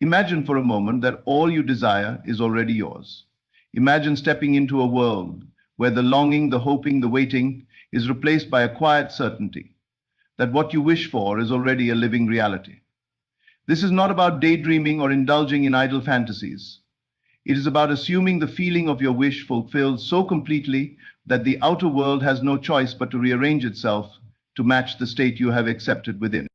Imagine for a moment that all you desire is already yours. Imagine stepping into a world where the longing, the hoping, the waiting is replaced by a quiet certainty that what you wish for is already a living reality. This is not about daydreaming or indulging in idle fantasies. It is about assuming the feeling of your wish fulfilled so completely that the outer world has no choice but to rearrange itself to match the state you have accepted within.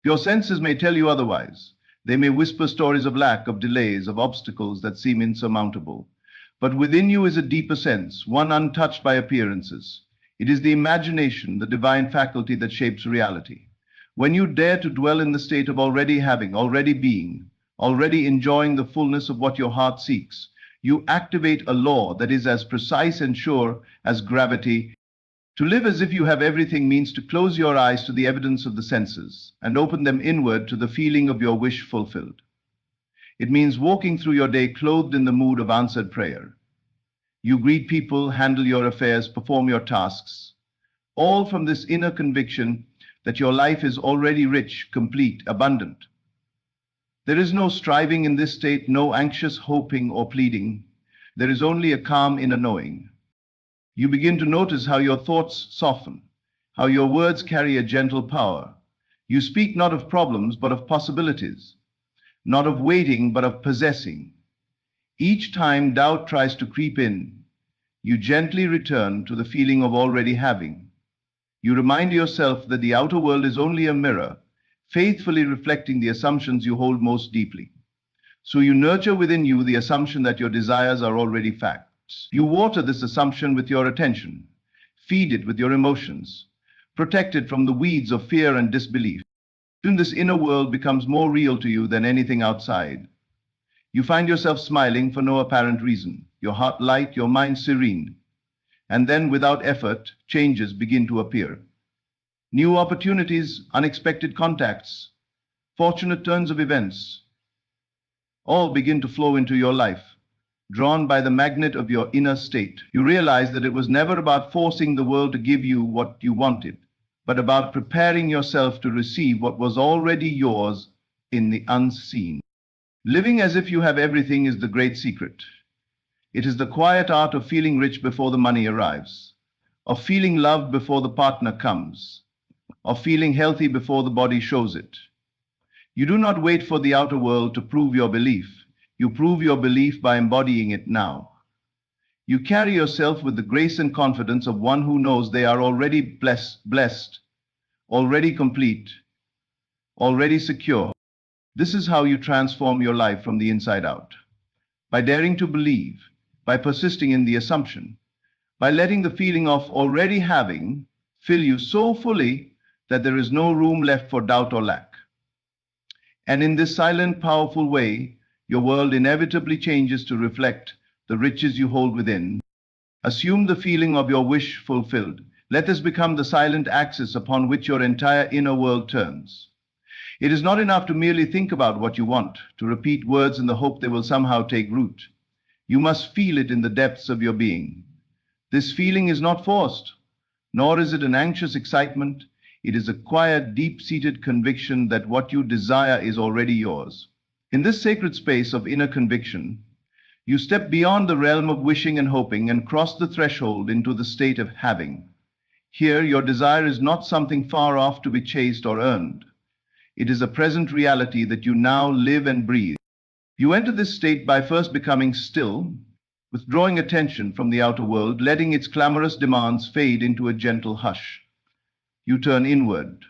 Your senses may tell you otherwise. They may whisper stories of lack, of delays, of obstacles that seem insurmountable. But within you is a deeper sense, one untouched by appearances. It is the imagination, the divine faculty that shapes reality. When you dare to dwell in the state of already having, already being, already enjoying the fullness of what your heart seeks, you activate a law that is as precise and sure as gravity. To live as if you have everything means to close your eyes to the evidence of the senses and open them inward to the feeling of your wish fulfilled. It means walking through your day clothed in the mood of answered prayer. You greet people, handle your affairs, perform your tasks, all from this inner conviction that your life is already rich, complete, abundant. There is no striving in this state, no anxious hoping or pleading. There is only a calm inner knowing. You begin to notice how your thoughts soften, how your words carry a gentle power. You speak not of problems, but of possibilities, not of waiting, but of possessing. Each time doubt tries to creep in, you gently return to the feeling of already having. You remind yourself that the outer world is only a mirror, faithfully reflecting the assumptions you hold most deeply. So you nurture within you the assumption that your desires are already facts. You water this assumption with your attention, feed it with your emotions, protect it from the weeds of fear and disbelief. Soon this inner world becomes more real to you than anything outside. You find yourself smiling for no apparent reason, your heart light, your mind serene. And then, without effort, changes begin to appear. New opportunities, unexpected contacts, fortunate turns of events, all begin to flow into your life, drawn by the magnet of your inner state. You realize that it was never about forcing the world to give you what you wanted, but about preparing yourself to receive what was already yours in the unseen. Living as if you have everything is the great secret. It is the quiet art of feeling rich before the money arrives, of feeling loved before the partner comes, of feeling healthy before the body shows it. You do not wait for the outer world to prove your belief. You prove your belief by embodying it now. You carry yourself with the grace and confidence of one who knows they are already blessed, already complete, already secure. This is how you transform your life from the inside out. By daring to believe, by persisting in the assumption, by letting the feeling of already having fill you so fully that there is no room left for doubt or lack. And in this silent, powerful way, your world inevitably changes to reflect the riches you hold within. Assume the feeling of your wish fulfilled. Let this become the silent axis upon which your entire inner world turns. It is not enough to merely think about what you want, to repeat words in the hope they will somehow take root. You must feel it in the depths of your being. This feeling is not forced, nor is it an anxious excitement. It is a quiet, deep-seated conviction that what you desire is already yours. In this sacred space of inner conviction, you step beyond the realm of wishing and hoping and cross the threshold into the state of having. Here, your desire is not something far off to be chased or earned. It is a present reality that you now live and breathe. You enter this state by first becoming still, withdrawing attention from the outer world, letting its clamorous demands fade into a gentle hush. You turn inward,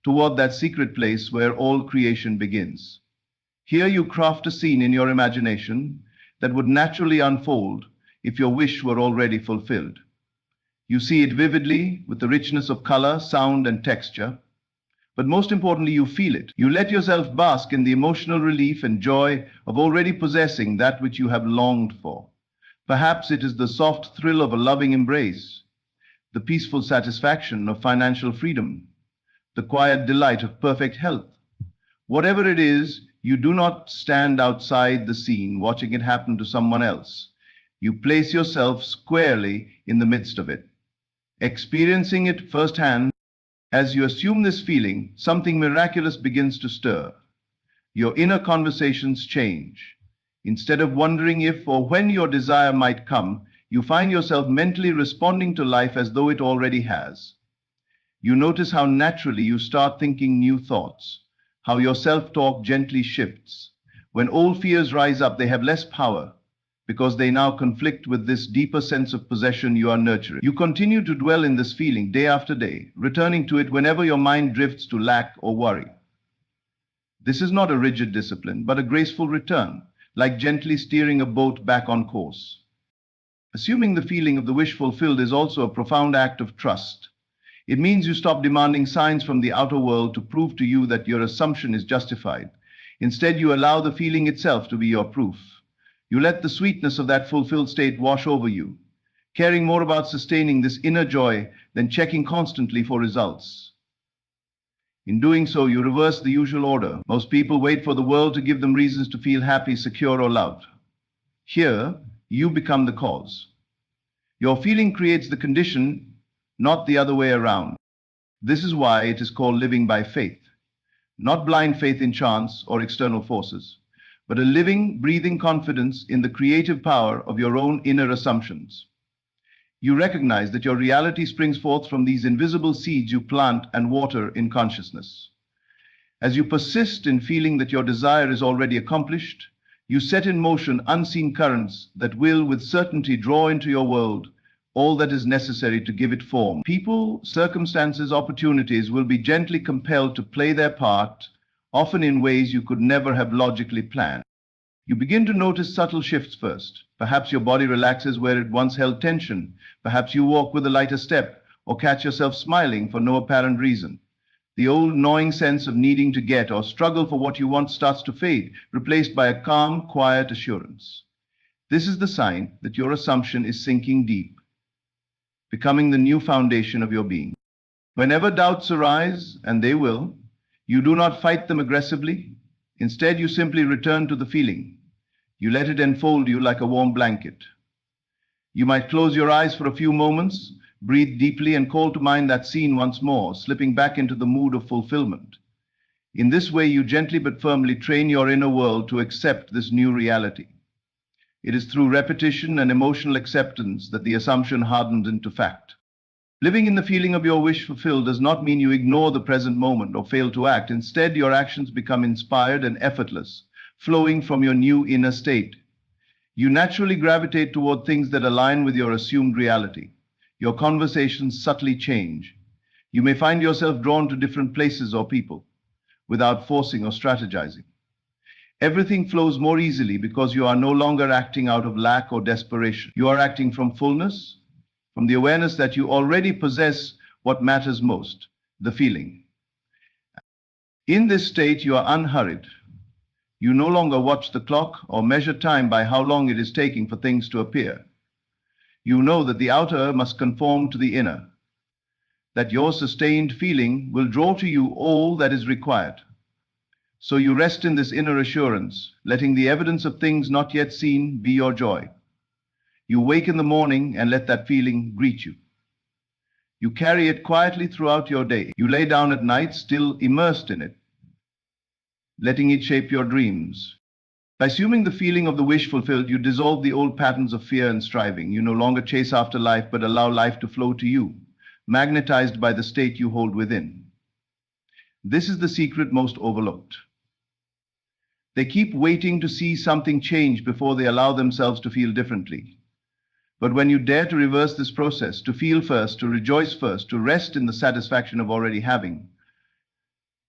toward that secret place where all creation begins. Here you craft a scene in your imagination that would naturally unfold if your wish were already fulfilled. You see it vividly with the richness of color, sound, and texture. But most importantly, you feel it. You let yourself bask in the emotional relief and joy of already possessing that which you have longed for. Perhaps it is the soft thrill of a loving embrace, the peaceful satisfaction of financial freedom, the quiet delight of perfect health. Whatever it is, you do not stand outside the scene watching it happen to someone else. You place yourself squarely in the midst of it, experiencing it firsthand. As you assume this feeling, something miraculous begins to stir. Your inner conversations change. Instead of wondering if or when your desire might come, you find yourself mentally responding to life as though it already has. You notice how naturally you start thinking new thoughts, how your self-talk gently shifts. When old fears rise up, they have less power because they now conflict with this deeper sense of possession you are nurturing. You continue to dwell in this feeling day after day, returning to it whenever your mind drifts to lack or worry. This is not a rigid discipline, but a graceful return, like gently steering a boat back on course. Assuming the feeling of the wish fulfilled is also a profound act of trust. It means you stop demanding signs from the outer world to prove to you that your assumption is justified. Instead, you allow the feeling itself to be your proof. You let the sweetness of that fulfilled state wash over you, caring more about sustaining this inner joy than checking constantly for results. In doing so, you reverse the usual order. Most people wait for the world to give them reasons to feel happy, secure, or loved. Here, you become the cause. Your feeling creates the condition, not the other way around. This is why it is called living by faith. Not blind faith in chance or external forces, but a living, breathing confidence in the creative power of your own inner assumptions. You recognize that your reality springs forth from these invisible seeds you plant and water in consciousness. As you persist in feeling that your desire is already accomplished, you set in motion unseen currents that will, with certainty, draw into your world all that is necessary to give it form. People, circumstances, opportunities will be gently compelled to play their part, often in ways you could never have logically planned. You begin to notice subtle shifts first. Perhaps your body relaxes where it once held tension. Perhaps you walk with a lighter step, or catch yourself smiling for no apparent reason. The old gnawing sense of needing to get or struggle for what you want starts to fade, replaced by a calm, quiet assurance. This is the sign that your assumption is sinking deep, becoming the new foundation of your being. Whenever doubts arise, and they will, you do not fight them aggressively. Instead, you simply return to the feeling. You let it enfold you like a warm blanket. You might close your eyes for a few moments, breathe deeply, and call to mind that scene once more, slipping back into the mood of fulfillment. In this way, you gently but firmly train your inner world to accept this new reality. It is through repetition and emotional acceptance that the assumption hardens into fact. Living in the feeling of your wish fulfilled does not mean you ignore the present moment or fail to act. Instead, your actions become inspired and effortless, flowing from your new inner state. You naturally gravitate toward things that align with your assumed reality. Your conversations subtly change. You may find yourself drawn to different places or people without forcing or strategizing. Everything flows more easily because you are no longer acting out of lack or desperation. You are acting from fullness, from the awareness that you already possess what matters most, the feeling. In this state, you are unhurried. You no longer watch the clock or measure time by how long it is taking for things to appear. You know that the outer must conform to the inner, that your sustained feeling will draw to you all that is required. So you rest in this inner assurance, letting the evidence of things not yet seen be your joy. You wake in the morning and let that feeling greet you. You carry it quietly throughout your day. You lay down at night, still immersed in it, letting it shape your dreams. By assuming the feeling of the wish fulfilled, you dissolve the old patterns of fear and striving. You no longer chase after life, but allow life to flow to you, magnetized by the state you hold within. This is the secret most overlooked. They keep waiting to see something change before they allow themselves to feel differently. But when you dare to reverse this process, to feel first, to rejoice first, to rest in the satisfaction of already having,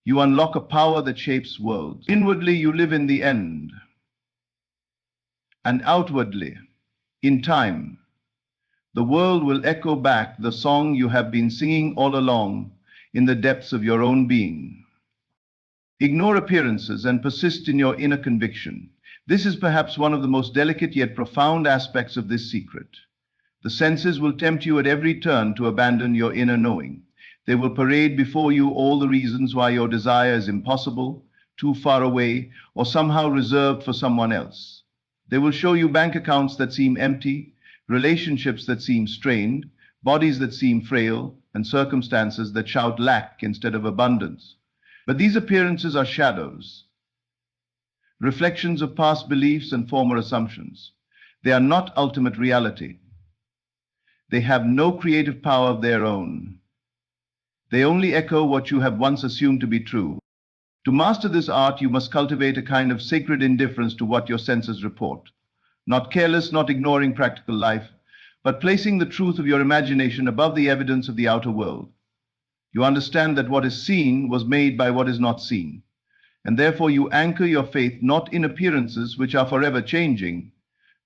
you unlock a power that shapes worlds. Inwardly, you live in the end, and outwardly, in time, the world will echo back the song you have been singing all along in the depths of your own being. Ignore appearances and persist in your inner conviction. This is perhaps one of the most delicate yet profound aspects of this secret. The senses will tempt you at every turn to abandon your inner knowing. They will parade before you all the reasons why your desire is impossible, too far away, or somehow reserved for someone else. They will show you bank accounts that seem empty, relationships that seem strained, bodies that seem frail, and circumstances that shout lack instead of abundance. But these appearances are shadows. reflections of past beliefs and former assumptions. They are not ultimate reality. They have no creative power of their own. They only echo what you have once assumed to be true. To master this art, you must cultivate a kind of sacred indifference to what your senses report. Not careless, not ignoring practical life, but placing the truth of your imagination above the evidence of the outer world. You understand that what is seen was made by what is not seen, and therefore you anchor your faith not in appearances which are forever changing,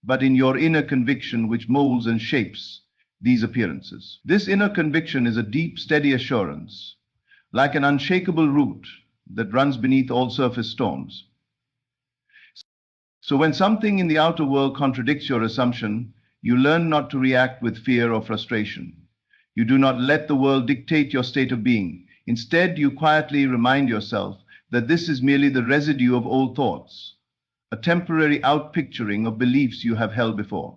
but in your inner conviction which molds and shapes these appearances. This inner conviction is a deep, steady assurance, like an unshakable root that runs beneath all surface storms. So when something in the outer world contradicts your assumption, you learn not to react with fear or frustration. You do not let the world dictate your state of being. Instead, you quietly remind yourself that this is merely the residue of old thoughts, a temporary outpicturing of beliefs you have held before.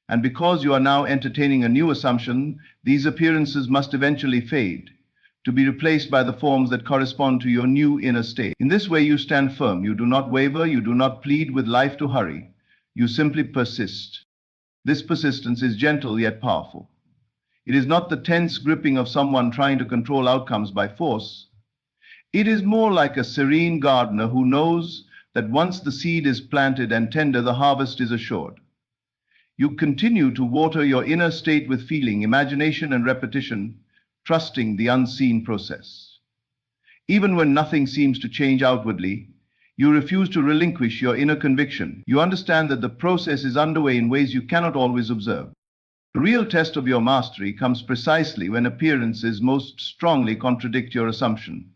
And because you are now entertaining a new assumption, these appearances must eventually fade, to be replaced by the forms that correspond to your new inner state. In this way, you stand firm. You do not waver. You do not plead with life to hurry. You simply persist. This persistence is gentle yet powerful. It is not the tense gripping of someone trying to control outcomes by force. It is more like a serene gardener who knows that once the seed is planted and tender, the harvest is assured. You continue to water your inner state with feeling, imagination, and repetition, trusting the unseen process. Even when nothing seems to change outwardly, you refuse to relinquish your inner conviction. You understand that the process is underway in ways you cannot always observe. The real test of your mastery comes precisely when appearances most strongly contradict your assumption.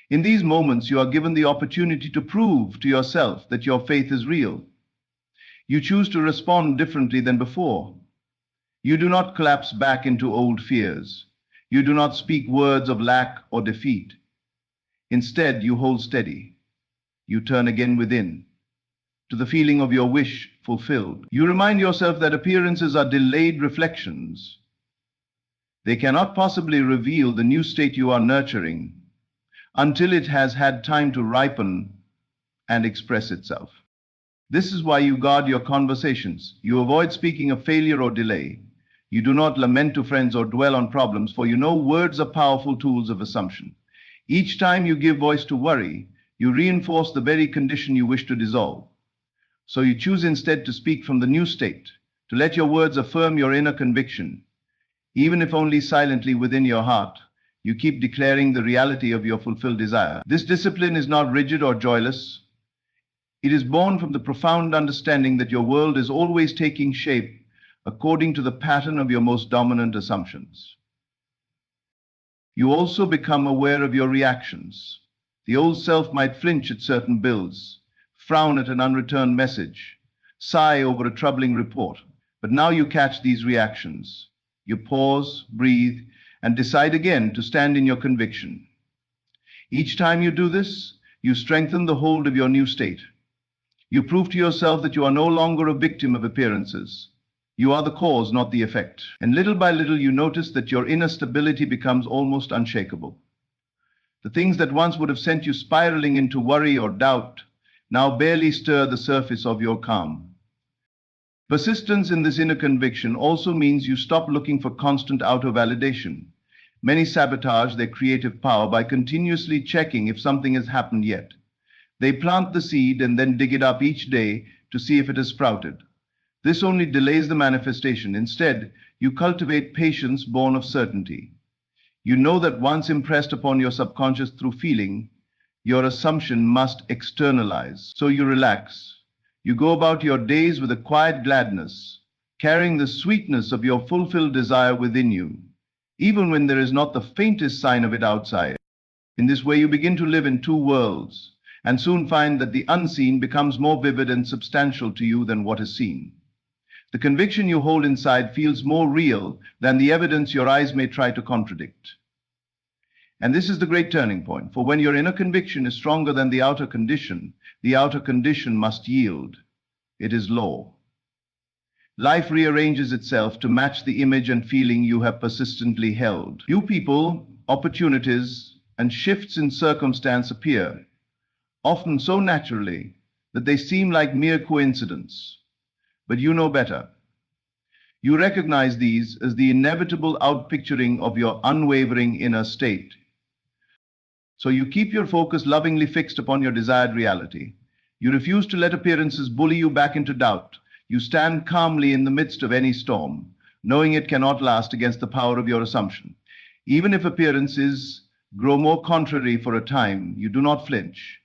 In these moments, you are given the opportunity to prove to yourself that your faith is real. You choose to respond differently than before. You do not collapse back into old fears. You do not speak words of lack or defeat. Instead, you hold steady. You turn again within, to the feeling of your wish fulfilled. You remind yourself that appearances are delayed reflections. They cannot possibly reveal the new state you are nurturing until it has had time to ripen and express itself. This is why you guard your conversations. You avoid speaking of failure or delay. You do not lament to friends or dwell on problems, for you know words are powerful tools of assumption. Each time you give voice to worry, you reinforce the very condition you wish to dissolve. So you choose instead to speak from the new state, to let your words affirm your inner conviction. Even if only silently within your heart, you keep declaring the reality of your fulfilled desire. This discipline is not rigid or joyless. It is born from the profound understanding that your world is always taking shape according to the pattern of your most dominant assumptions. You also become aware of your reactions. The old self might flinch at certain bills, frown at an unreturned message, sigh over a troubling report. But now you catch these reactions. You pause, breathe, and decide again to stand in your conviction. Each time you do this, you strengthen the hold of your new state. You prove to yourself that you are no longer a victim of appearances. You are the cause, not the effect. And little by little, you notice that your inner stability becomes almost unshakable. The things that once would have sent you spiraling into worry or doubt now barely stir the surface of your calm. Persistence in this inner conviction also means you stop looking for constant outer validation. Many sabotage their creative power by continuously checking if something has happened yet. They plant the seed and then dig it up each day to see if it has sprouted. This only delays the manifestation. Instead, you cultivate patience born of certainty. You know that once impressed upon your subconscious through feeling, your assumption must externalize. So you relax. You go about your days with a quiet gladness, carrying the sweetness of your fulfilled desire within you, even when there is not the faintest sign of it outside. In this way, you begin to live in two worlds, and soon find that the unseen becomes more vivid and substantial to you than what is seen. The conviction you hold inside feels more real than the evidence your eyes may try to contradict. And this is the great turning point, for when your inner conviction is stronger than the outer condition must yield. It is law. Life rearranges itself to match the image and feeling you have persistently held. New people, opportunities, and shifts in circumstance appear, often so naturally that they seem like mere coincidence. But you know better. You recognize these as the inevitable outpicturing of your unwavering inner state. So you keep your focus lovingly fixed upon your desired reality. You refuse to let appearances bully you back into doubt. You stand calmly in the midst of any storm, knowing it cannot last against the power of your assumption. Even if appearances grow more contrary for a time, you do not flinch.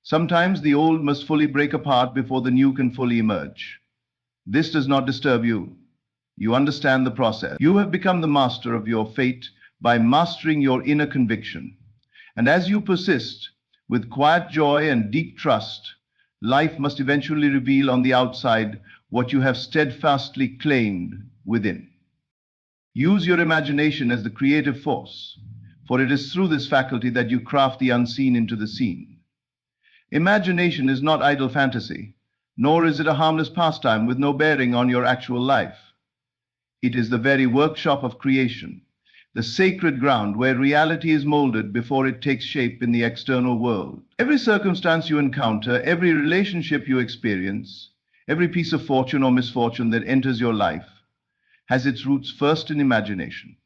Sometimes the old must fully break apart before the new can fully emerge. This does not disturb you. You understand the process. You have become the master of your fate by mastering your inner conviction. And as you persist, with quiet joy and deep trust, life must eventually reveal on the outside what you have steadfastly claimed within. Use your imagination as the creative force, for it is through this faculty that you craft the unseen into the seen. Imagination is not idle fantasy, nor is it a harmless pastime with no bearing on your actual life. It is the very workshop of creation, the sacred ground where reality is molded before it takes shape in the external world. Every circumstance you encounter, every relationship you experience, every piece of fortune or misfortune that enters your life has its roots first in imagination.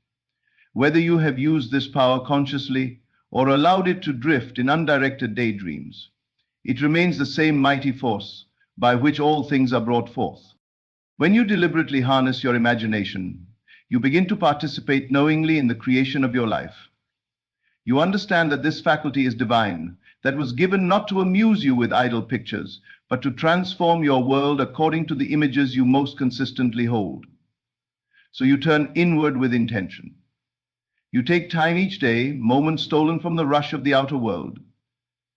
Whether you have used this power consciously or allowed it to drift in undirected daydreams, it remains the same mighty force by which all things are brought forth. When you deliberately harness your imagination, you begin to participate knowingly in the creation of your life. You understand that this faculty is divine, that was given not to amuse you with idle pictures, but to transform your world according to the images you most consistently hold. So you turn inward with intention. You take time each day, moments stolen from the rush of the outer world,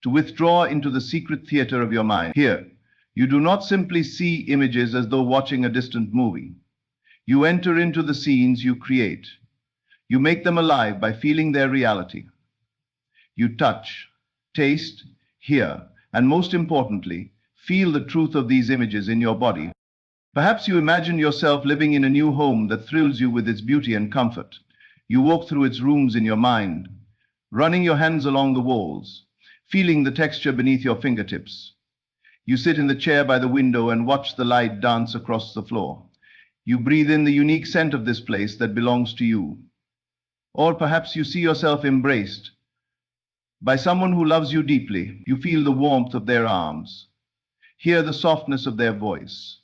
to withdraw into the secret theater of your mind. Here, you do not simply see images as though watching a distant movie. You enter into the scenes you create. You make them alive by feeling their reality. You touch, taste, hear, and most importantly, feel the truth of these images in your body. Perhaps you imagine yourself living in a new home that thrills you with its beauty and comfort. You walk through its rooms in your mind, running your hands along the walls, feeling the texture beneath your fingertips. You sit in the chair by the window and watch the light dance across the floor. You breathe in the unique scent of this place that belongs to you. Or perhaps you see yourself embraced by someone who loves you deeply. You feel the warmth of their arms, hear the softness of their voice,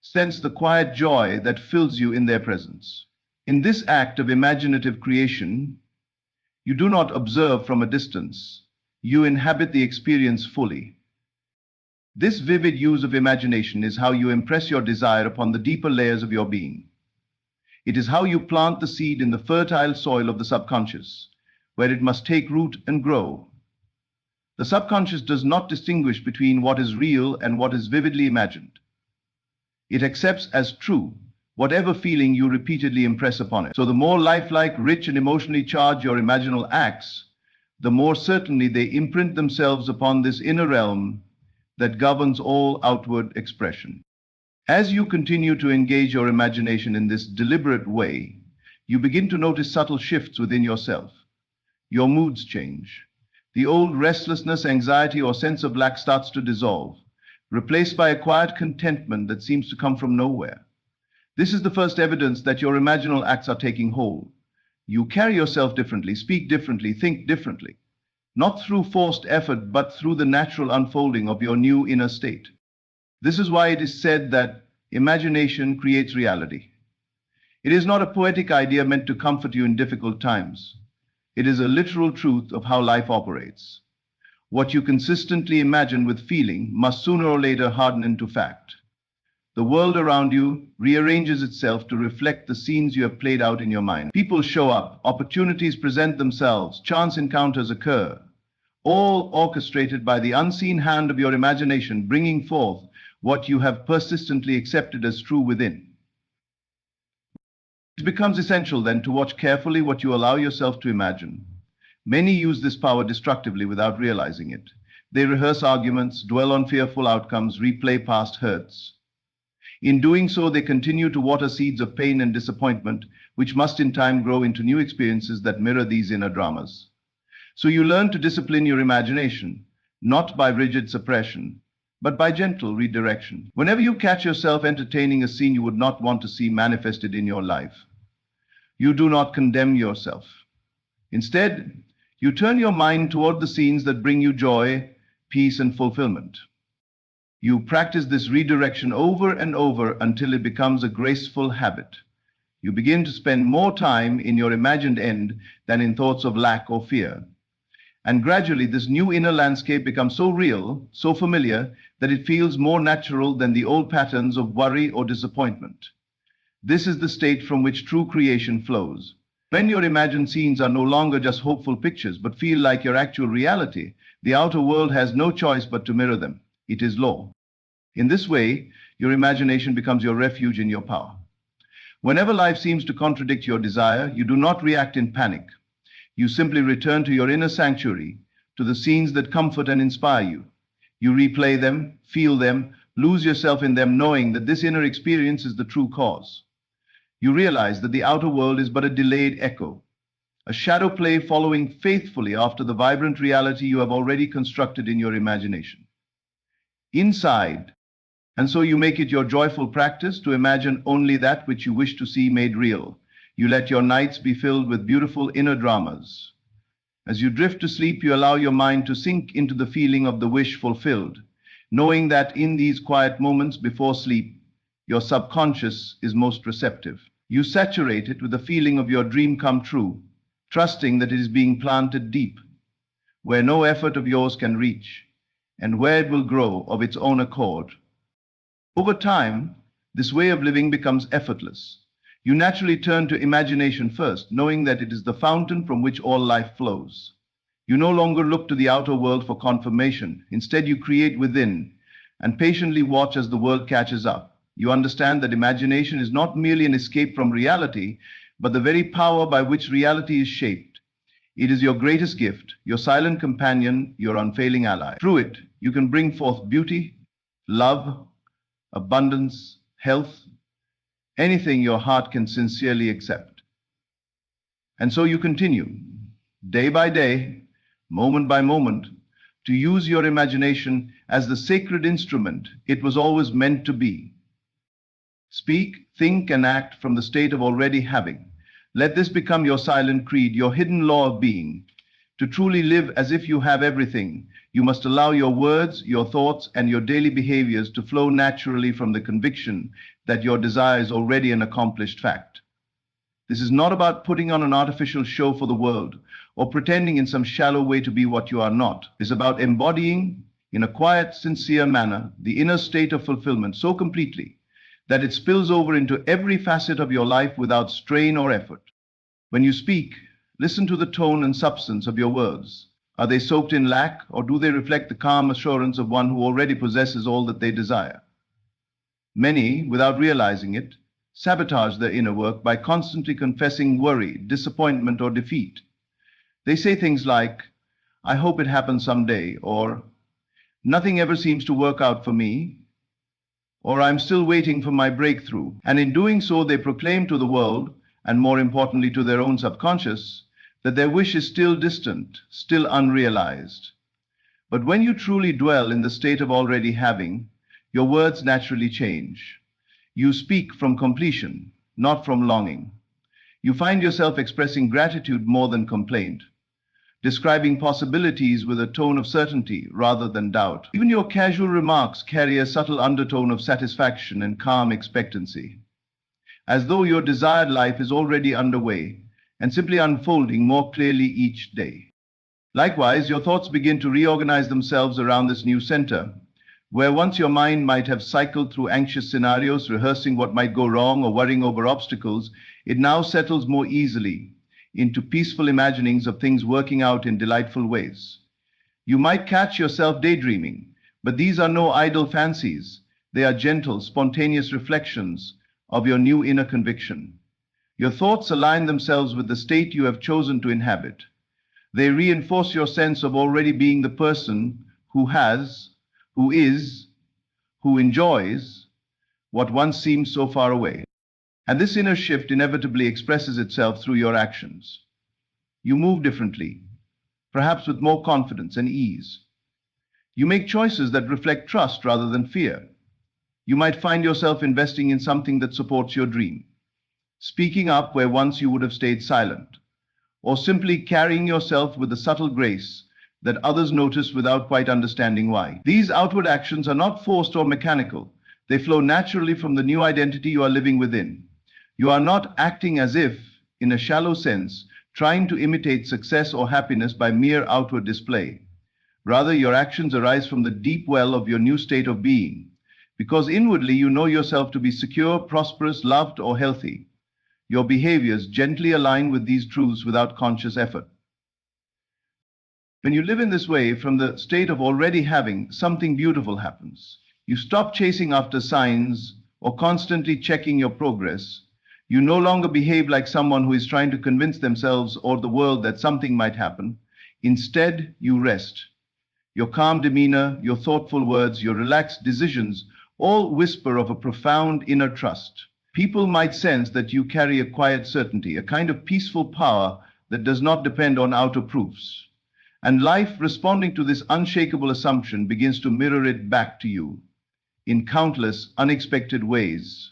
sense the quiet joy that fills you in their presence. In this act of imaginative creation, you do not observe from a distance. You inhabit the experience fully. This vivid use of imagination is how you impress your desire upon the deeper layers of your being. It is how you plant the seed in the fertile soil of the subconscious, where it must take root and grow. The subconscious does not distinguish between what is real and what is vividly imagined. It accepts as true whatever feeling you repeatedly impress upon it. So the more lifelike, rich, and emotionally charged your imaginal acts, the more certainly they imprint themselves upon this inner realm that governs all outward expression. As you continue to engage your imagination in this deliberate way, you begin to notice subtle shifts within yourself. Your moods change. The old restlessness, anxiety, or sense of lack starts to dissolve, replaced by a quiet contentment that seems to come from nowhere. This is the first evidence that your imaginal acts are taking hold. You carry yourself differently, speak differently, think differently, not through forced effort, but through the natural unfolding of your new inner state. This is why it is said that imagination creates reality. It is not a poetic idea meant to comfort you in difficult times. It is a literal truth of how life operates. What you consistently imagine with feeling must sooner or later harden into fact. The world around you rearranges itself to reflect the scenes you have played out in your mind. People show up, opportunities present themselves, chance encounters occur, all orchestrated by the unseen hand of your imagination, bringing forth what you have persistently accepted as true within. It becomes essential then to watch carefully what you allow yourself to imagine. Many use this power destructively without realizing it. They rehearse arguments, dwell on fearful outcomes, replay past hurts. In doing so, they continue to water seeds of pain and disappointment, which must in time grow into new experiences that mirror these inner dramas. So you learn to discipline your imagination, not by rigid suppression, but by gentle redirection. Whenever you catch yourself entertaining a scene you would not want to see manifested in your life, you do not condemn yourself. Instead, you turn your mind toward the scenes that bring you joy, peace, and fulfillment. You practice this redirection over and over until it becomes a graceful habit. You begin to spend more time in your imagined end than in thoughts of lack or fear. And gradually, this new inner landscape becomes so real, so familiar, that it feels more natural than the old patterns of worry or disappointment. This is the state from which true creation flows. When your imagined scenes are no longer just hopeful pictures, but feel like your actual reality, the outer world has no choice but to mirror them. It is law. In this way, your imagination becomes your refuge in your power. Whenever life seems to contradict your desire, you do not react in panic. You simply return to your inner sanctuary, to the scenes that comfort and inspire you. You replay them, feel them, lose yourself in them, knowing that this inner experience is the true cause. You realize that the outer world is but a delayed echo, a shadow play following faithfully after the vibrant reality you have already constructed in your imagination. Inside, and so you make it your joyful practice to imagine only that which you wish to see made real. You let your nights be filled with beautiful inner dramas. As you drift to sleep, you allow your mind to sink into the feeling of the wish fulfilled, knowing that in these quiet moments before sleep, your subconscious is most receptive. You saturate it with the feeling of your dream come true, trusting that it is being planted deep, where no effort of yours can reach, and where it will grow of its own accord. Over time, this way of living becomes effortless. You naturally turn to imagination first, knowing that it is the fountain from which all life flows. You no longer look to the outer world for confirmation. Instead, you create within and patiently watch as the world catches up. You understand that imagination is not merely an escape from reality, but the very power by which reality is shaped. It is your greatest gift, your silent companion, your unfailing ally. Through it, you can bring forth beauty, love, abundance, health, anything your heart can sincerely accept. And so you continue, day by day, moment by moment, to use your imagination as the sacred instrument it was always meant to be. Speak, think, and act from the state of already having. Let this become your silent creed, your hidden law of being. To truly live as if you have everything, you must allow your words, your thoughts, and your daily behaviors to flow naturally from the conviction that your desire is already an accomplished fact. This is not about putting on an artificial show for the world or pretending in some shallow way to be what you are not. It is about embodying, in a quiet, sincere manner, the inner state of fulfillment so completely that it spills over into every facet of your life without strain or effort. When you speak, listen to the tone and substance of your words. Are they soaked in lack, or do they reflect the calm assurance of one who already possesses all that they desire? Many, without realizing it, sabotage their inner work by constantly confessing worry, disappointment, or defeat. They say things like, "I hope it happens someday," or "Nothing ever seems to work out for me," or "I'm still waiting for my breakthrough." And in doing so, they proclaim to the world, and more importantly to their own subconscious, that their wish is still distant, still unrealized. But when you truly dwell in the state of already having, your words naturally change. You speak from completion, not from longing. You find yourself expressing gratitude more than complaint, describing possibilities with a tone of certainty rather than doubt. Even your casual remarks carry a subtle undertone of satisfaction and calm expectancy, as though your desired life is already underway and simply unfolding more clearly each day. Likewise, your thoughts begin to reorganize themselves around this new center, where once your mind might have cycled through anxious scenarios, rehearsing what might go wrong or worrying over obstacles, it now settles more easily into peaceful imaginings of things working out in delightful ways. You might catch yourself daydreaming, but these are no idle fancies. They are gentle, spontaneous reflections of your new inner conviction. Your thoughts align themselves with the state you have chosen to inhabit. They reinforce your sense of already being the person who has, who is, who enjoys what once seemed so far away. And this inner shift inevitably expresses itself through your actions. You move differently, perhaps with more confidence and ease. You make choices that reflect trust rather than fear. You might find yourself investing in something that supports your dream, speaking up where once you would have stayed silent, or simply carrying yourself with a subtle grace that others notice without quite understanding why. These outward actions are not forced or mechanical. They flow naturally from the new identity you are living within. You are not acting as if, in a shallow sense, trying to imitate success or happiness by mere outward display. Rather, your actions arise from the deep well of your new state of being, because inwardly you know yourself to be secure, prosperous, loved, or healthy. Your behaviors gently align with these truths without conscious effort. When you live in this way, from the state of already having, something beautiful happens. You stop chasing after signs or constantly checking your progress. You no longer behave like someone who is trying to convince themselves or the world that something might happen. Instead, you rest. Your calm demeanor, your thoughtful words, your relaxed decisions all whisper of a profound inner trust. People might sense that you carry a quiet certainty, a kind of peaceful power that does not depend on outer proofs. And life, responding to this unshakable assumption, begins to mirror it back to you in countless unexpected ways.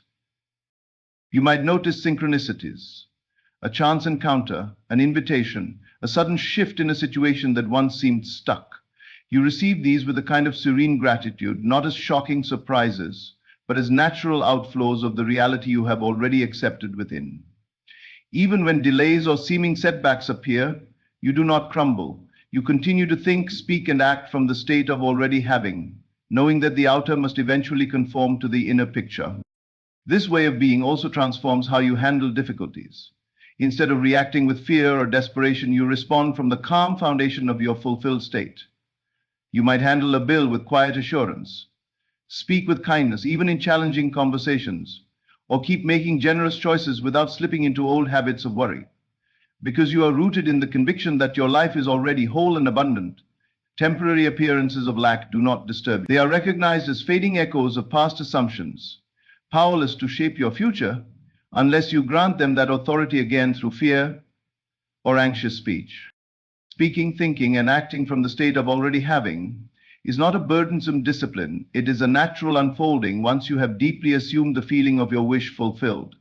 You might notice synchronicities, a chance encounter, an invitation, a sudden shift in a situation that once seemed stuck. You receive these with a kind of serene gratitude, not as shocking surprises, but as natural outflows of the reality you have already accepted within. Even when delays or seeming setbacks appear, you do not crumble. You continue to think, speak, and act from the state of already having, knowing that the outer must eventually conform to the inner picture. This way of being also transforms how you handle difficulties. Instead of reacting with fear or desperation, you respond from the calm foundation of your fulfilled state. You might handle a bill with quiet assurance, speak with kindness, even in challenging conversations, or keep making generous choices without slipping into old habits of worry. Because you are rooted in the conviction that your life is already whole and abundant, temporary appearances of lack do not disturb you. They are recognized as fading echoes of past assumptions, powerless to shape your future unless you grant them that authority again through fear or anxious speech. Speaking, thinking, and acting from the state of already having is not a burdensome discipline. It is a natural unfolding once you have deeply assumed the feeling of your wish fulfilled.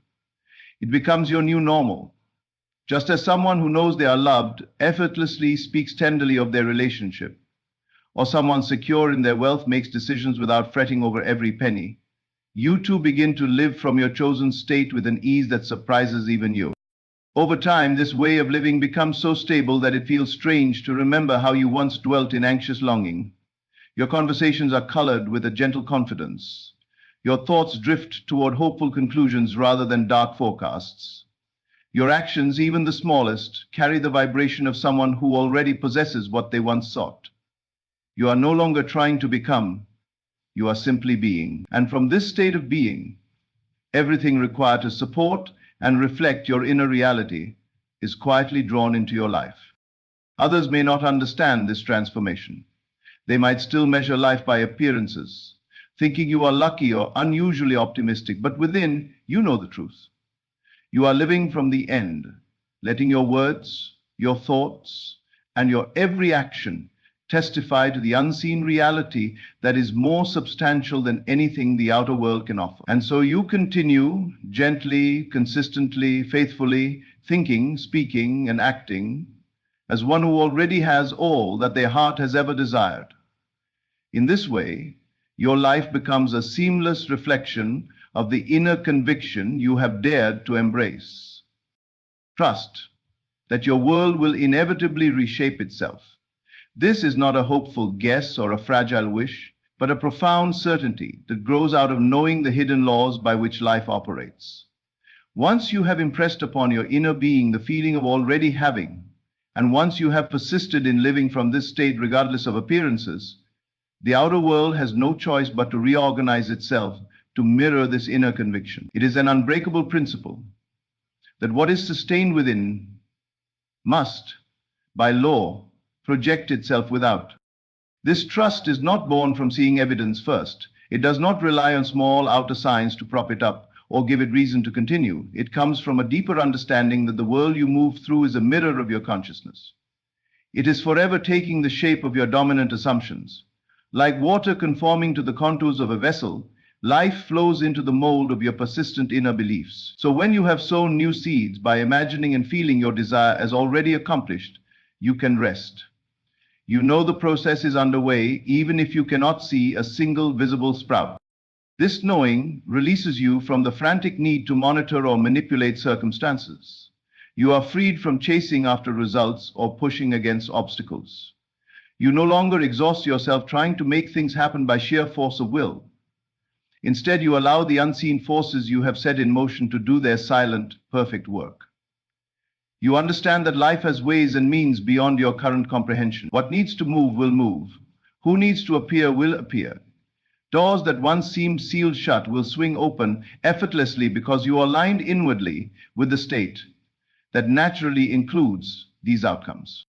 It becomes your new normal. Just as someone who knows they are loved effortlessly speaks tenderly of their relationship, or someone secure in their wealth makes decisions without fretting over every penny, you too begin to live from your chosen state with an ease that surprises even you. Over time, this way of living becomes so stable that it feels strange to remember how you once dwelt in anxious longing. Your conversations are colored with a gentle confidence. Your thoughts drift toward hopeful conclusions rather than dark forecasts. Your actions, even the smallest, carry the vibration of someone who already possesses what they once sought. You are no longer trying to become, you are simply being. And from this state of being, everything required to support and reflect your inner reality is quietly drawn into your life. Others may not understand this transformation. They might still measure life by appearances, thinking you are lucky or unusually optimistic, but within, you know the truth. You are living from the end, letting your words, your thoughts, and your every action testify to the unseen reality that is more substantial than anything the outer world can offer. And so you continue gently, consistently, faithfully, thinking, speaking, and acting as one who already has all that their heart has ever desired. In this way, your life becomes a seamless reflection of the inner conviction you have dared to embrace. Trust that your world will inevitably reshape itself. This is not a hopeful guess or a fragile wish, but a profound certainty that grows out of knowing the hidden laws by which life operates. Once you have impressed upon your inner being the feeling of already having, and once you have persisted in living from this state regardless of appearances, the outer world has no choice but to reorganize itself to mirror this inner conviction. It is an unbreakable principle that what is sustained within must, by law, project itself without. This trust is not born from seeing evidence first. It does not rely on small outer signs to prop it up or give it reason to continue. It comes from a deeper understanding that the world you move through is a mirror of your consciousness. It is forever taking the shape of your dominant assumptions, Like water conforming to the contours of a vessel, life flows into the mold of your persistent inner beliefs. So when you have sown new seeds by imagining and feeling your desire as already accomplished, you can rest. You know the process is underway, even if you cannot see a single visible sprout. This knowing releases you from the frantic need to monitor or manipulate circumstances. You are freed from chasing after results or pushing against obstacles. You no longer exhaust yourself trying to make things happen by sheer force of will. Instead, you allow the unseen forces you have set in motion to do their silent, perfect work. You understand that life has ways and means beyond your current comprehension. What needs to move will move. Who needs to appear will appear. Doors that once seemed sealed shut will swing open effortlessly because you are aligned inwardly with the state that naturally includes these outcomes.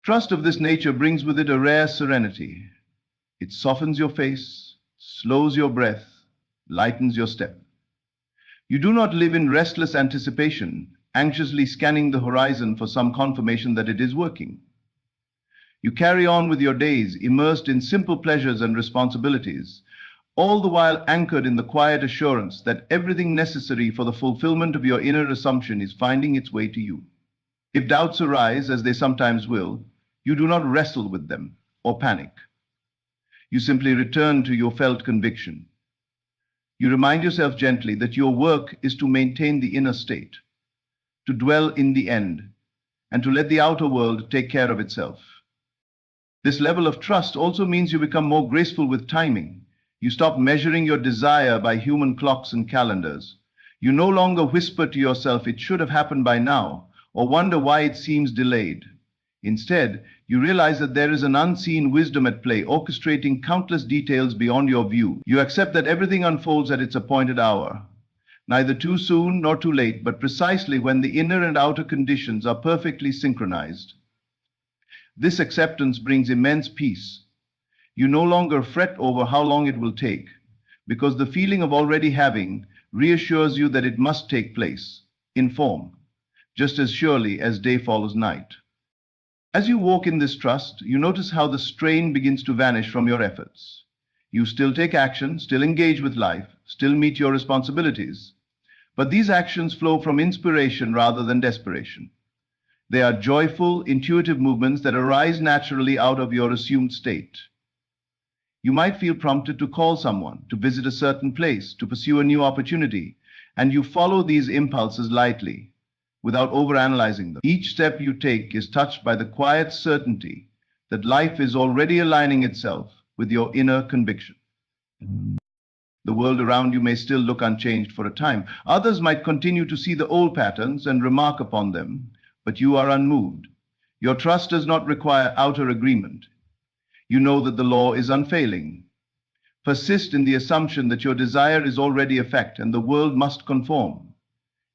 Trust of this nature brings with it a rare serenity. It softens your face, slows your breath, lightens your step. You do not live in restless anticipation, anxiously scanning the horizon for some confirmation that it is working. You carry on with your days, immersed in simple pleasures and responsibilities, all the while anchored in the quiet assurance that everything necessary for the fulfillment of your inner assumption is finding its way to you. If doubts arise, as they sometimes will, you do not wrestle with them or panic. You simply return to your felt conviction. You remind yourself gently that your work is to maintain the inner state, to dwell in the end, and to let the outer world take care of itself. This level of trust also means you become more graceful with timing. You stop measuring your desire by human clocks and calendars. You no longer whisper to yourself, "It should have happened by now," or wonder why it seems delayed. Instead, you realize that there is an unseen wisdom at play, orchestrating countless details beyond your view. You accept that everything unfolds at its appointed hour, neither too soon nor too late, but precisely when the inner and outer conditions are perfectly synchronized. This acceptance brings immense peace. You no longer fret over how long it will take, because the feeling of already having reassures you that it must take place, in form, just as surely as day follows night. As you walk in this trust, you notice how the strain begins to vanish from your efforts. You still take action, still engage with life, still meet your responsibilities, but these actions flow from inspiration rather than desperation. They are joyful, intuitive movements that arise naturally out of your assumed state. You might feel prompted to call someone, to visit a certain place, to pursue a new opportunity, and you follow these impulses lightly, without overanalyzing them. Each step you take is touched by the quiet certainty that life is already aligning itself with your inner conviction. The world around you may still look unchanged for a time. Others might continue to see the old patterns and remark upon them, but you are unmoved. Your trust does not require outer agreement. You know that the law is unfailing. Persist in the assumption that your desire is already a fact and the world must conform.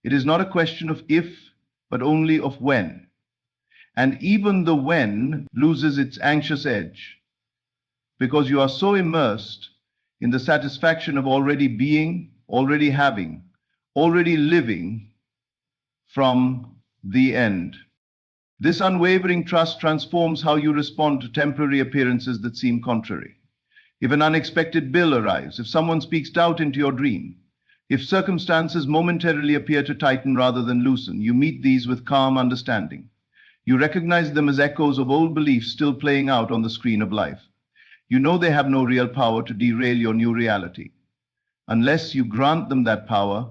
It is not a question of if, but only of when. And even the when loses its anxious edge, because you are so immersed in the satisfaction of already being, already having, already living from the end. This unwavering trust transforms how you respond to temporary appearances that seem contrary. If an unexpected bill arrives, if someone speaks doubt into your dream, if circumstances momentarily appear to tighten rather than loosen, you meet these with calm understanding. You recognize them as echoes of old beliefs still playing out on the screen of life. You know they have no real power to derail your new reality, unless you grant them that power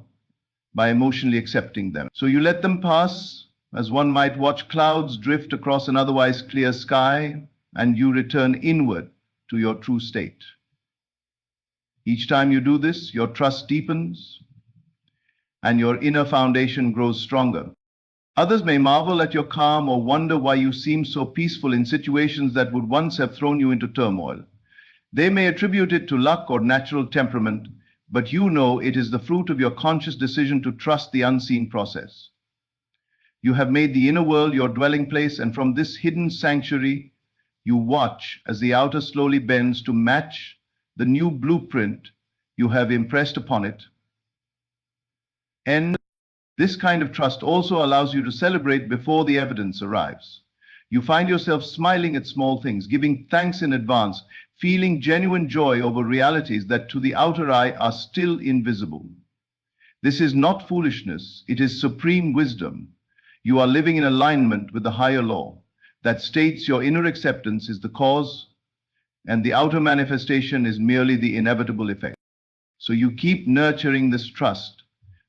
by emotionally accepting them. So you let them pass, as one might watch clouds drift across an otherwise clear sky, and you return inward to your true state. Each time you do this, your trust deepens and your inner foundation grows stronger. Others may marvel at your calm or wonder why you seem so peaceful in situations that would once have thrown you into turmoil. They may attribute it to luck or natural temperament, but you know it is the fruit of your conscious decision to trust the unseen process. You have made the inner world your dwelling place, and from this hidden sanctuary, you watch as the outer slowly bends to match the new blueprint you have impressed upon it. And this kind of trust also allows you to celebrate before the evidence arrives. You find yourself smiling at small things, giving thanks in advance, feeling genuine joy over realities that to the outer eye are still invisible. This is not foolishness, it is supreme wisdom. You are living in alignment with the higher law that states your inner acceptance is the cause and the outer manifestation is merely the inevitable effect. So you keep nurturing this trust,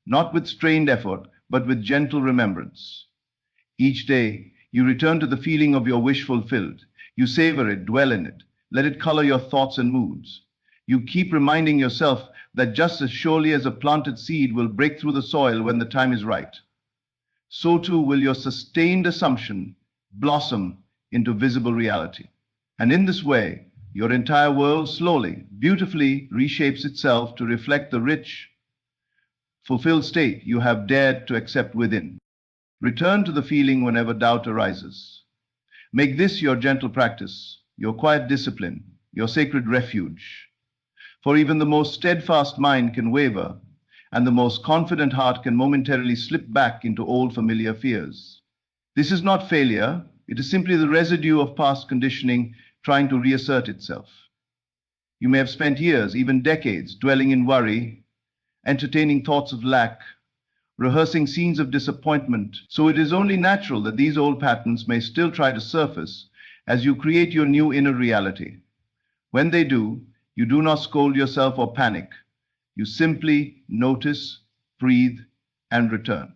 not with strained effort, but with gentle remembrance. Each day, you return to the feeling of your wish fulfilled. You savor it, dwell in it, let it color your thoughts and moods. You keep reminding yourself that just as surely as a planted seed will break through the soil when the time is right, so too will your sustained assumption blossom into visible reality. And in this way, your entire world slowly, beautifully reshapes itself to reflect the rich, fulfilled state you have dared to accept within. Return to the feeling whenever doubt arises. Make this your gentle practice, your quiet discipline, your sacred refuge. For even the most steadfast mind can waver, and the most confident heart can momentarily slip back into old familiar fears. This is not failure, it is simply the residue of past conditioning trying to reassert itself. You may have spent years, even decades, dwelling in worry, entertaining thoughts of lack, rehearsing scenes of disappointment, so it is only natural that these old patterns may still try to surface as you create your new inner reality. When they do, you do not scold yourself or panic. You simply notice, breathe, and return.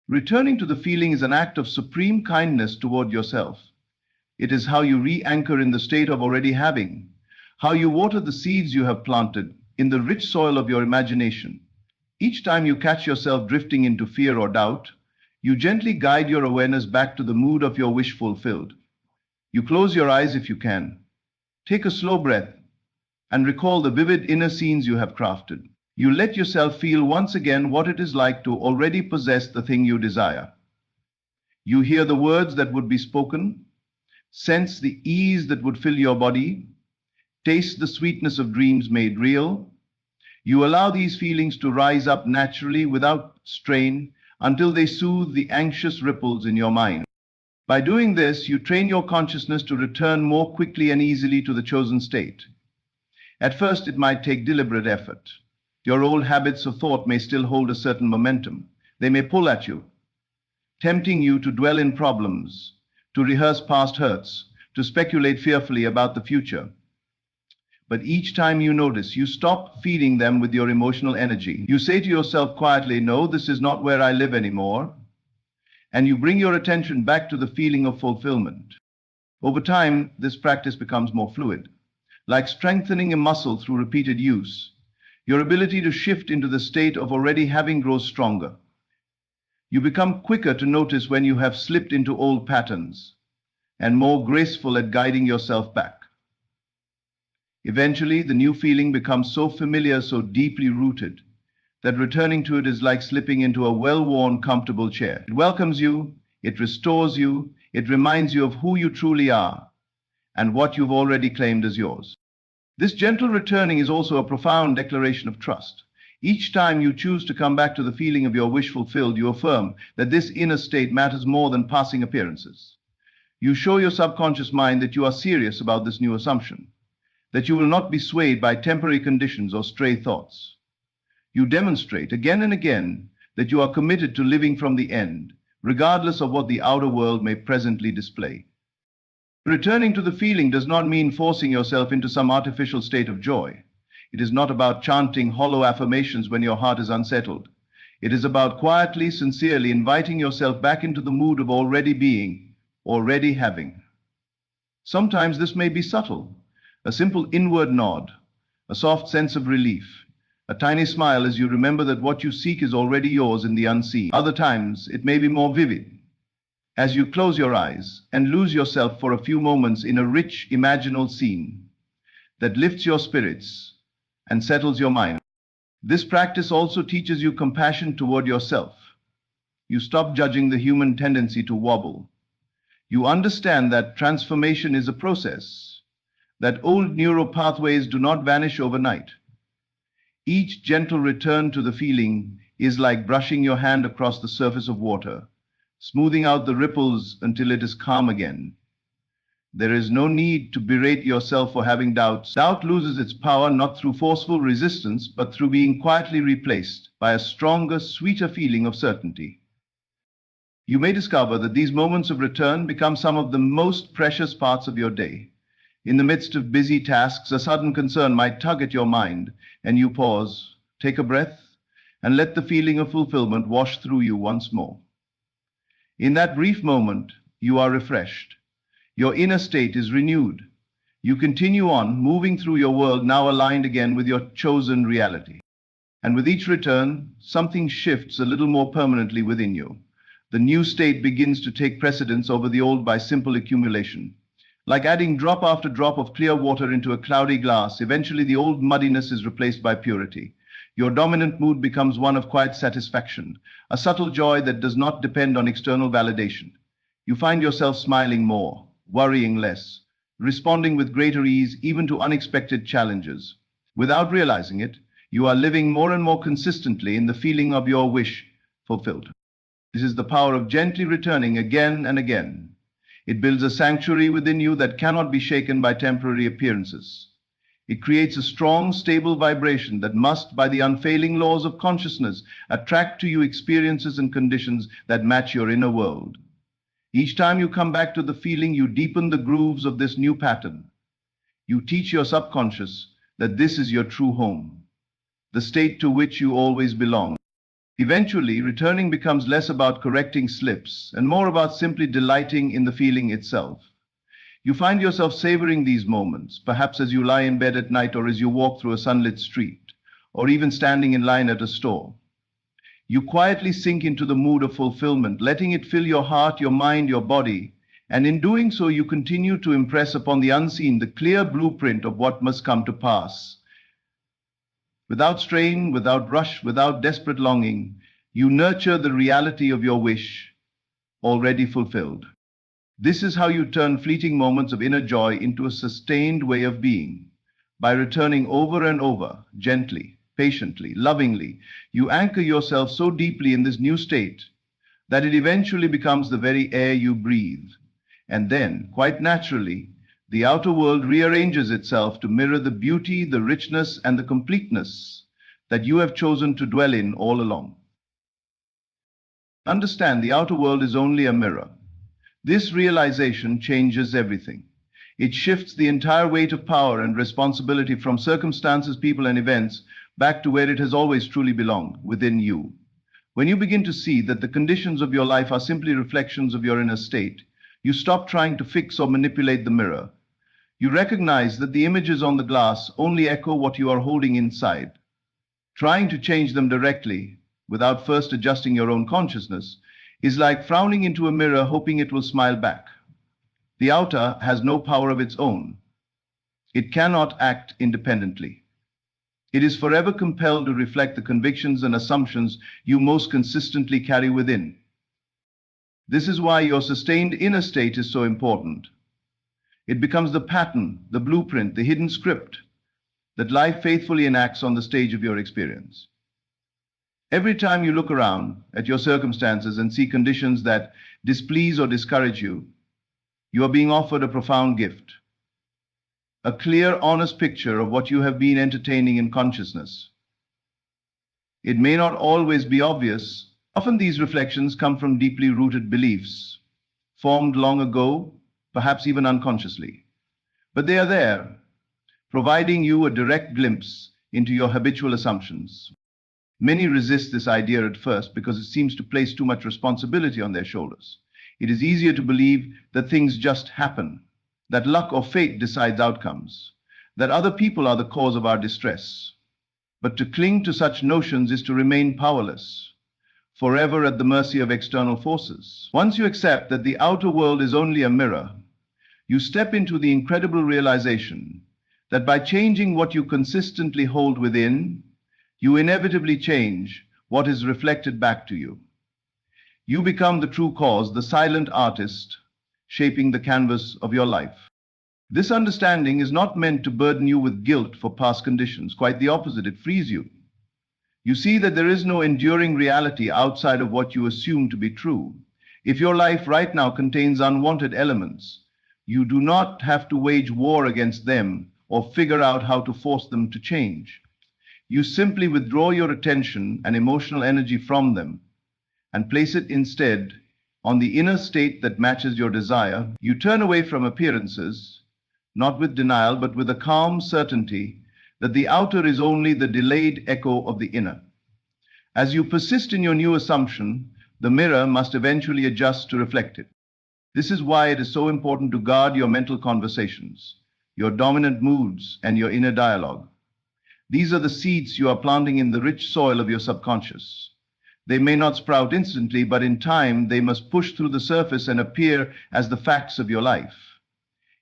Returning to the feeling is an act of supreme kindness toward yourself. It is how you re-anchor in the state of already having, how you water the seeds you have planted in the rich soil of your imagination. Each time you catch yourself drifting into fear or doubt, you gently guide your awareness back to the mood of your wish fulfilled. You close your eyes if you can. Take a slow breath and recall the vivid inner scenes you have crafted. You let yourself feel once again what it is like to already possess the thing you desire. You hear the words that would be spoken, sense the ease that would fill your body, taste the sweetness of dreams made real. You allow these feelings to rise up naturally without strain until they soothe the anxious ripples in your mind. By doing this, you train your consciousness to return more quickly and easily to the chosen state. At first, it might take deliberate effort. Your old habits of thought may still hold a certain momentum. They may pull at you, tempting you to dwell in problems, to rehearse past hurts, to speculate fearfully about the future. But each time you notice, you stop feeding them with your emotional energy. You say to yourself quietly, no, this is not where I live anymore. And you bring your attention back to the feeling of fulfillment. Over time, this practice becomes more fluid. Like strengthening a muscle through repeated use, your ability to shift into the state of already having grows stronger. You become quicker to notice when you have slipped into old patterns, and more graceful at guiding yourself back. Eventually, the new feeling becomes so familiar, so deeply rooted, that returning to it is like slipping into a well-worn, comfortable chair. It welcomes you, it restores you, it reminds you of who you truly are, and what you've already claimed as yours. This gentle returning is also a profound declaration of trust. Each time you choose to come back to the feeling of your wish fulfilled, you affirm that this inner state matters more than passing appearances. You show your subconscious mind that you are serious about this new assumption, that you will not be swayed by temporary conditions or stray thoughts. You demonstrate again and again that you are committed to living from the end, regardless of what the outer world may presently display. Returning to the feeling does not mean forcing yourself into some artificial state of joy. It is not about chanting hollow affirmations when your heart is unsettled. It is about quietly, sincerely inviting yourself back into the mood of already being, already having. Sometimes this may be subtle, a simple inward nod, a soft sense of relief, a tiny smile as you remember that what you seek is already yours in the unseen. Other times, it may be more vivid, as you close your eyes and lose yourself for a few moments in a rich, imaginal scene that lifts your spirits and settles your mind. This practice also teaches you compassion toward yourself. You stop judging the human tendency to wobble. You understand that transformation is a process, that old neural pathways do not vanish overnight. Each gentle return to the feeling is like brushing your hand across the surface of water, smoothing out the ripples until it is calm again. There is no need to berate yourself for having doubts. Doubt loses its power not through forceful resistance, but through being quietly replaced by a stronger, sweeter feeling of certainty. You may discover that these moments of return become some of the most precious parts of your day. In the midst of busy tasks, a sudden concern might tug at your mind, and you pause, take a breath, and let the feeling of fulfillment wash through you once more. In that brief moment, you are refreshed. Your inner state is renewed. You continue on, moving through your world, now aligned again with your chosen reality. And with each return, something shifts a little more permanently within you. The new state begins to take precedence over the old by simple accumulation. Like adding drop after drop of clear water into a cloudy glass, eventually the old muddiness is replaced by purity. Your dominant mood becomes one of quiet satisfaction, a subtle joy that does not depend on external validation. You find yourself smiling more, worrying less, responding with greater ease even to unexpected challenges. Without realizing it, you are living more and more consistently in the feeling of your wish fulfilled. This is the power of gently returning again and again. It builds a sanctuary within you that cannot be shaken by temporary appearances. It creates a strong, stable vibration that must, by the unfailing laws of consciousness, attract to you experiences and conditions that match your inner world. Each time you come back to the feeling, you deepen the grooves of this new pattern. You teach your subconscious that this is your true home, the state to which you always belong. Eventually, returning becomes less about correcting slips and more about simply delighting in the feeling itself. You find yourself savoring these moments, perhaps as you lie in bed at night or as you walk through a sunlit street, or even standing in line at a store. You quietly sink into the mood of fulfillment, letting it fill your heart, your mind, your body, and in doing so you continue to impress upon the unseen the clear blueprint of what must come to pass. Without strain, without rush, without desperate longing, you nurture the reality of your wish, already fulfilled. This is how you turn fleeting moments of inner joy into a sustained way of being. By returning over and over, gently, patiently, lovingly, you anchor yourself so deeply in this new state that it eventually becomes the very air you breathe. And then, quite naturally, the outer world rearranges itself to mirror the beauty, the richness, and the completeness that you have chosen to dwell in all along. Understand, the outer world is only a mirror. This realization changes everything. It shifts the entire weight of power and responsibility from circumstances, people, and events back to where it has always truly belonged, within you. When you begin to see that the conditions of your life are simply reflections of your inner state, you stop trying to fix or manipulate the mirror. You recognize that the images on the glass only echo what you are holding inside. Trying to change them directly, without first adjusting your own consciousness, is like frowning into a mirror hoping it will smile back. The outer has no power of its own. It cannot act independently. It is forever compelled to reflect the convictions and assumptions you most consistently carry within. This is why your sustained inner state is so important. It becomes the pattern, the blueprint, the hidden script that life faithfully enacts on the stage of your experience. Every time you look around at your circumstances and see conditions that displease or discourage you, you are being offered a profound gift. A clear, honest picture of what you have been entertaining in consciousness. It may not always be obvious. Often these reflections come from deeply rooted beliefs, formed long ago, perhaps even unconsciously. But they are there, providing you a direct glimpse into your habitual assumptions. Many resist this idea at first because it seems to place too much responsibility on their shoulders. It is easier to believe that things just happen, that luck or fate decides outcomes, that other people are the cause of our distress. But to cling to such notions is to remain powerless, forever at the mercy of external forces. Once you accept that the outer world is only a mirror, you step into the incredible realization that by changing what you consistently hold within, you inevitably change what is reflected back to you. You become the true cause, the silent artist, shaping the canvas of your life. This understanding is not meant to burden you with guilt for past conditions. Quite the opposite, it frees you. You see that there is no enduring reality outside of what you assume to be true. If your life right now contains unwanted elements, You do not have to wage war against them or figure out how to force them to change. You simply withdraw your attention and emotional energy from them and place it instead on the inner state that matches your desire. You turn away from appearances, not with denial, but with a calm certainty that the outer is only the delayed echo of the inner. As you persist in your new assumption, the mirror must eventually adjust to reflect it. This is why it is so important to guard your mental conversations, your dominant moods, and your inner dialogue. These are the seeds you are planting in the rich soil of your subconscious. They may not sprout instantly, but in time they must push through the surface and appear as the facts of your life.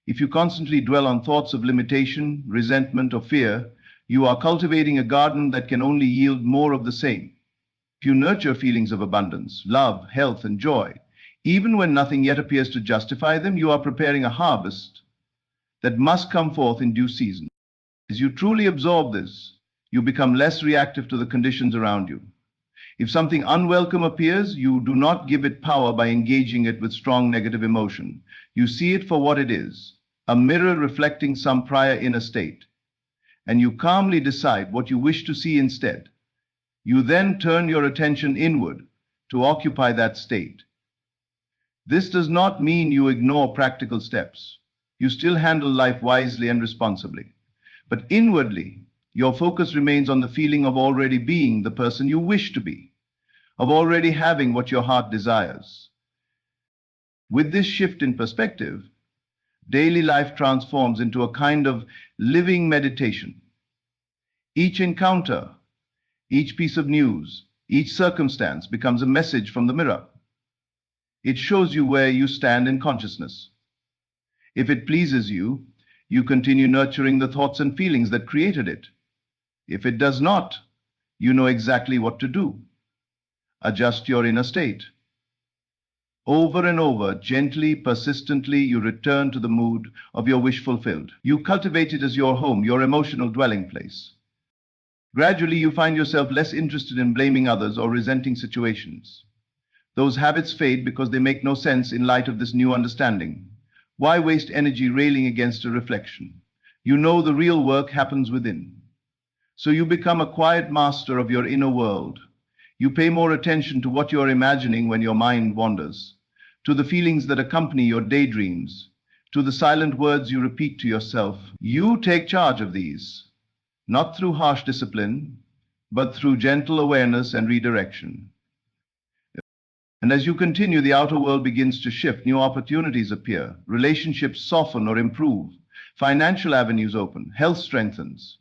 If you constantly dwell on thoughts of limitation, resentment, or fear, you are cultivating a garden that can only yield more of the same. If you nurture feelings of abundance, love, health, and joy, even when nothing yet appears to justify them, you are preparing a harvest that must come forth in due season. As you truly absorb this, you become less reactive to the conditions around you. If something unwelcome appears, you do not give it power by engaging it with strong negative emotion. You see it for what it is, a mirror reflecting some prior inner state, and you calmly decide what you wish to see instead. You then turn your attention inward to occupy that state. This does not mean you ignore practical steps. You still handle life wisely and responsibly. But inwardly, your focus remains on the feeling of already being the person you wish to be, of already having what your heart desires. With this shift in perspective, daily life transforms into a kind of living meditation. Each encounter, each piece of news, each circumstance becomes a message from the mirror. It shows you where you stand in consciousness. If it pleases you, you continue nurturing the thoughts and feelings that created it. If it does not, you know exactly what to do. Adjust your inner state. Over and over, gently, persistently, you return to the mood of your wish fulfilled. You cultivate it as your home, your emotional dwelling place. Gradually, you find yourself less interested in blaming others or resenting situations. Those habits fade because they make no sense in light of this new understanding. Why waste energy railing against a reflection? You know the real work happens within. So you become a quiet master of your inner world. You pay more attention to what you're imagining when your mind wanders, to the feelings that accompany your daydreams, to the silent words you repeat to yourself. You take charge of these, not through harsh discipline, but through gentle awareness and redirection. And as you continue, the outer world begins to shift. New opportunities appear. Relationships soften or improve. Financial avenues open. Health strengthens.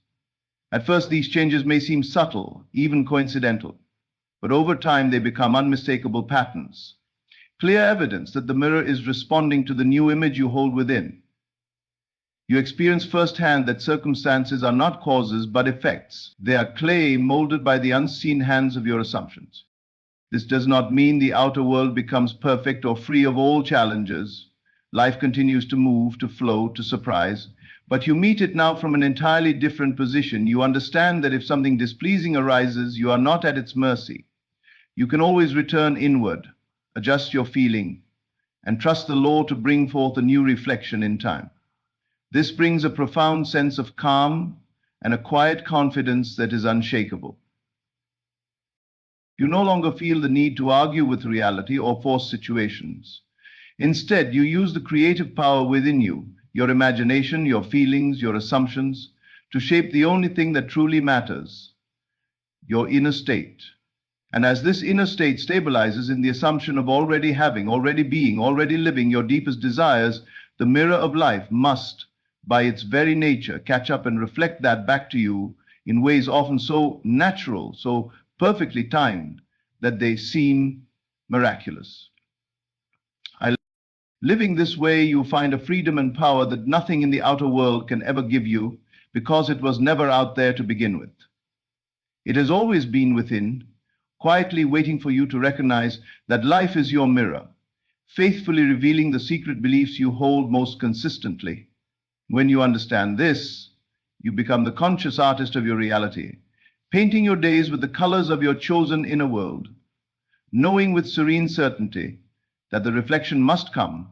At first, these changes may seem subtle, even coincidental, but over time they become unmistakable patterns. Clear evidence that the mirror is responding to the new image you hold within. You experience firsthand that circumstances are not causes but effects. They are clay molded by the unseen hands of your assumptions. This does not mean the outer world becomes perfect or free of all challenges. Life continues to move, to flow, to surprise, but you meet it now from an entirely different position. You understand that if something displeasing arises, you are not at its mercy. You can always return inward, adjust your feeling, and trust the law to bring forth a new reflection in time. This brings a profound sense of calm and a quiet confidence that is unshakable. You no longer feel the need to argue with reality or force situations. Instead, you use the creative power within you, your imagination, your feelings, your assumptions, to shape the only thing that truly matters, your inner state. And as this inner state stabilizes in the assumption of already having, already being, already living your deepest desires, the mirror of life must, by its very nature, catch up and reflect that back to you in ways often so natural, so perfectly timed, that they seem miraculous. Living this way, you find a freedom and power that nothing in the outer world can ever give you, because it was never out there to begin with. It has always been within, quietly waiting for you to recognize that life is your mirror, faithfully revealing the secret beliefs you hold most consistently. When you understand this, you become the conscious artist of your reality, painting your days with the colors of your chosen inner world, knowing with serene certainty that the reflection must come,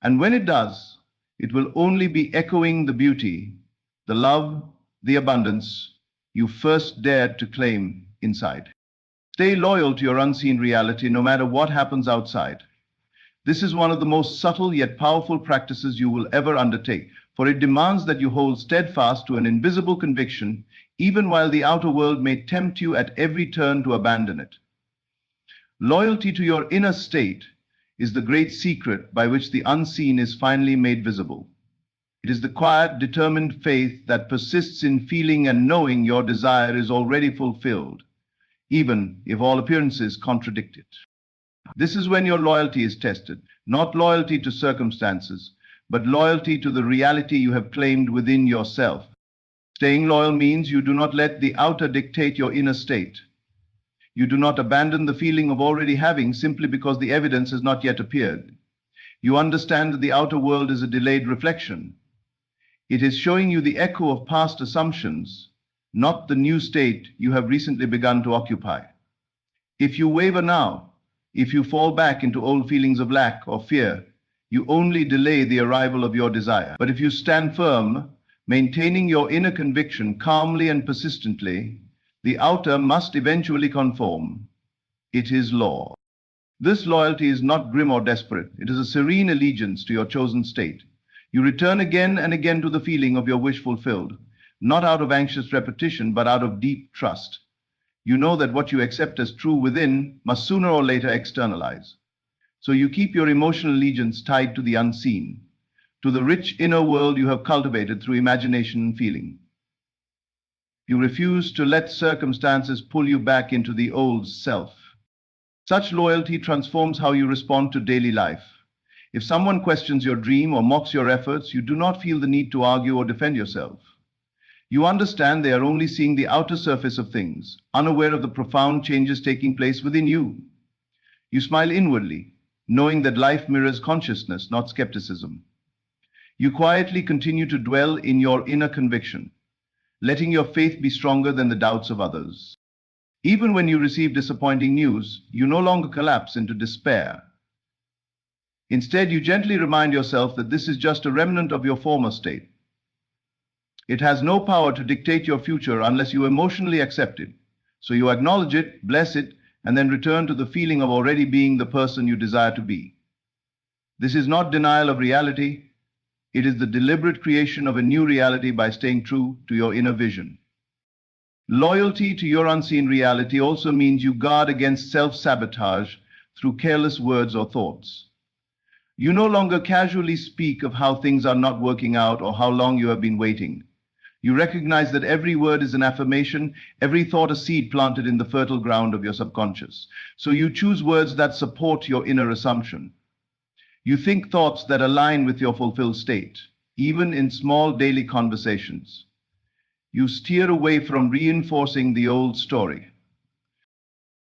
and when it does, It will only be echoing the beauty, the love, the abundance you first dared to claim inside. Stay loyal to your unseen reality no matter what happens outside. This is one of the most subtle yet powerful practices you will ever undertake, for it demands that you hold steadfast to an invisible conviction, even while the outer world may tempt you at every turn to abandon it. Loyalty to your inner state is the great secret by which the unseen is finally made visible. It is the quiet, determined faith that persists in feeling and knowing your desire is already fulfilled, even if all appearances contradict it. This is when your loyalty is tested, not loyalty to circumstances, but loyalty to the reality you have claimed within yourself. Staying loyal means you do not let the outer dictate your inner state. You do not abandon the feeling of already having simply because the evidence has not yet appeared. You understand that the outer world is a delayed reflection. It is showing you the echo of past assumptions, not the new state you have recently begun to occupy. If you waver now, if you fall back into old feelings of lack or fear, you only delay the arrival of your desire. But if you stand firm, maintaining your inner conviction calmly and persistently, the outer must eventually conform. It is law. This loyalty is not grim or desperate. It is a serene allegiance to your chosen state. You return again and again to the feeling of your wish fulfilled, not out of anxious repetition, but out of deep trust. You know that what you accept as true within must sooner or later externalize. So you keep your emotional allegiance tied to the unseen, to the rich inner world you have cultivated through imagination and feeling. You refuse to let circumstances pull you back into the old self. Such loyalty transforms how you respond to daily life. If someone questions your dream or mocks your efforts, you do not feel the need to argue or defend yourself. You understand they are only seeing the outer surface of things, unaware of the profound changes taking place within you. You smile inwardly, knowing that life mirrors consciousness, not skepticism. You quietly continue to dwell in your inner conviction, letting your faith be stronger than the doubts of others. Even when you receive disappointing news, you no longer collapse into despair. Instead, you gently remind yourself that this is just a remnant of your former state. It has no power to dictate your future unless you emotionally accept it. So you acknowledge it, bless it, and then return to the feeling of already being the person you desire to be. This is not denial of reality. It is the deliberate creation of a new reality by staying true to your inner vision. Loyalty to your unseen reality also means you guard against self-sabotage through careless words or thoughts. You no longer casually speak of how things are not working out or how long you have been waiting. You recognize that every word is an affirmation, every thought a seed planted in the fertile ground of your subconscious. So you choose words that support your inner assumption. You think thoughts that align with your fulfilled state, even in small daily conversations. You steer away from reinforcing the old story.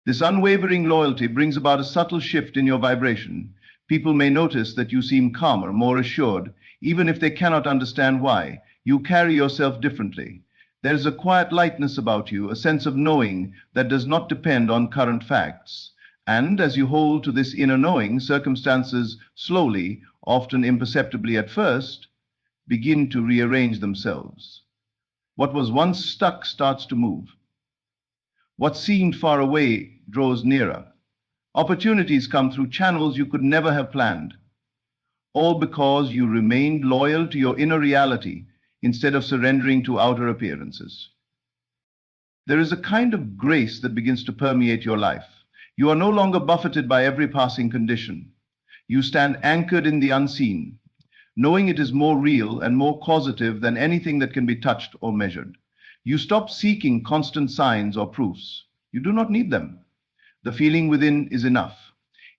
This unwavering loyalty brings about a subtle shift in your vibration. People may notice that you seem calmer, more assured, even if they cannot understand why. You carry yourself differently. There is a quiet lightness about you, a sense of knowing that does not depend on current facts. And as you hold to this inner knowing, circumstances slowly, often imperceptibly at first, begin to rearrange themselves. What was once stuck starts to move. What seemed far away draws nearer. Opportunities come through channels you could never have planned, all because you remained loyal to your inner reality instead of surrendering to outer appearances. There is a kind of grace that begins to permeate your life. You are no longer buffeted by every passing condition. You stand anchored in the unseen, knowing it is more real and more causative than anything that can be touched or measured. You stop seeking constant signs or proofs. You do not need them. The feeling within is enough.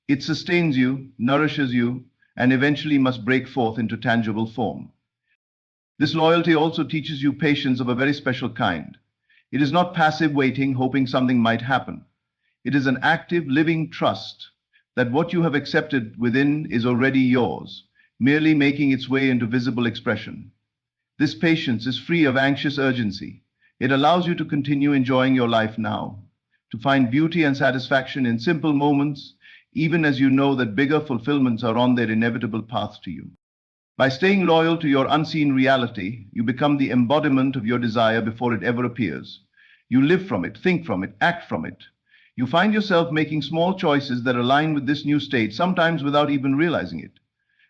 It sustains you, nourishes you, and eventually must break forth into tangible form. This loyalty also teaches you patience of a very special kind. It is not passive waiting, hoping something might happen. It is an active, living trust that what you have accepted within is already yours, merely making its way into visible expression. This patience is free of anxious urgency. It allows you to continue enjoying your life now, to find beauty and satisfaction in simple moments, even as you know that bigger fulfillments are on their inevitable path to you. By staying loyal to your unseen reality, you become the embodiment of your desire before it ever appears. You live from it, think from it, act from it. You find yourself making small choices that align with this new state, sometimes without even realizing it.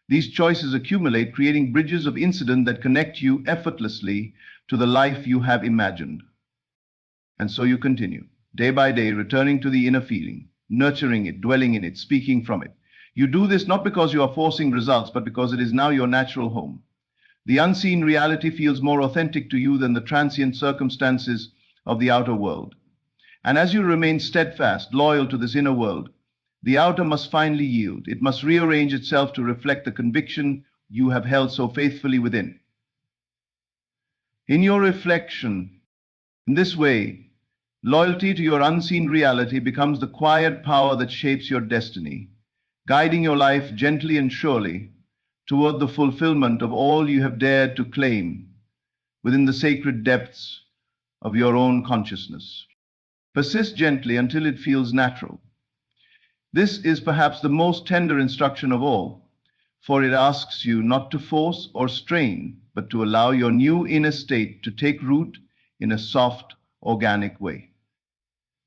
These choices accumulate, creating bridges of incident that connect you effortlessly to the life you have imagined. And so you continue, day by day, returning to the inner feeling, nurturing it, dwelling in it, speaking from it. You do this not because you are forcing results, but because it is now your natural home. The unseen reality feels more authentic to you than the transient circumstances of the outer world. And as you remain steadfast, loyal to this inner world, the outer must finally yield. It must rearrange itself to reflect the conviction you have held so faithfully within. In your reflection, in this way, loyalty to your unseen reality becomes the quiet power that shapes your destiny, guiding your life gently and surely toward the fulfillment of all you have dared to claim within the sacred depths of your own consciousness. Persist gently until it feels natural. This is perhaps the most tender instruction of all, for it asks you not to force or strain, but to allow your new inner state to take root in a soft, organic way.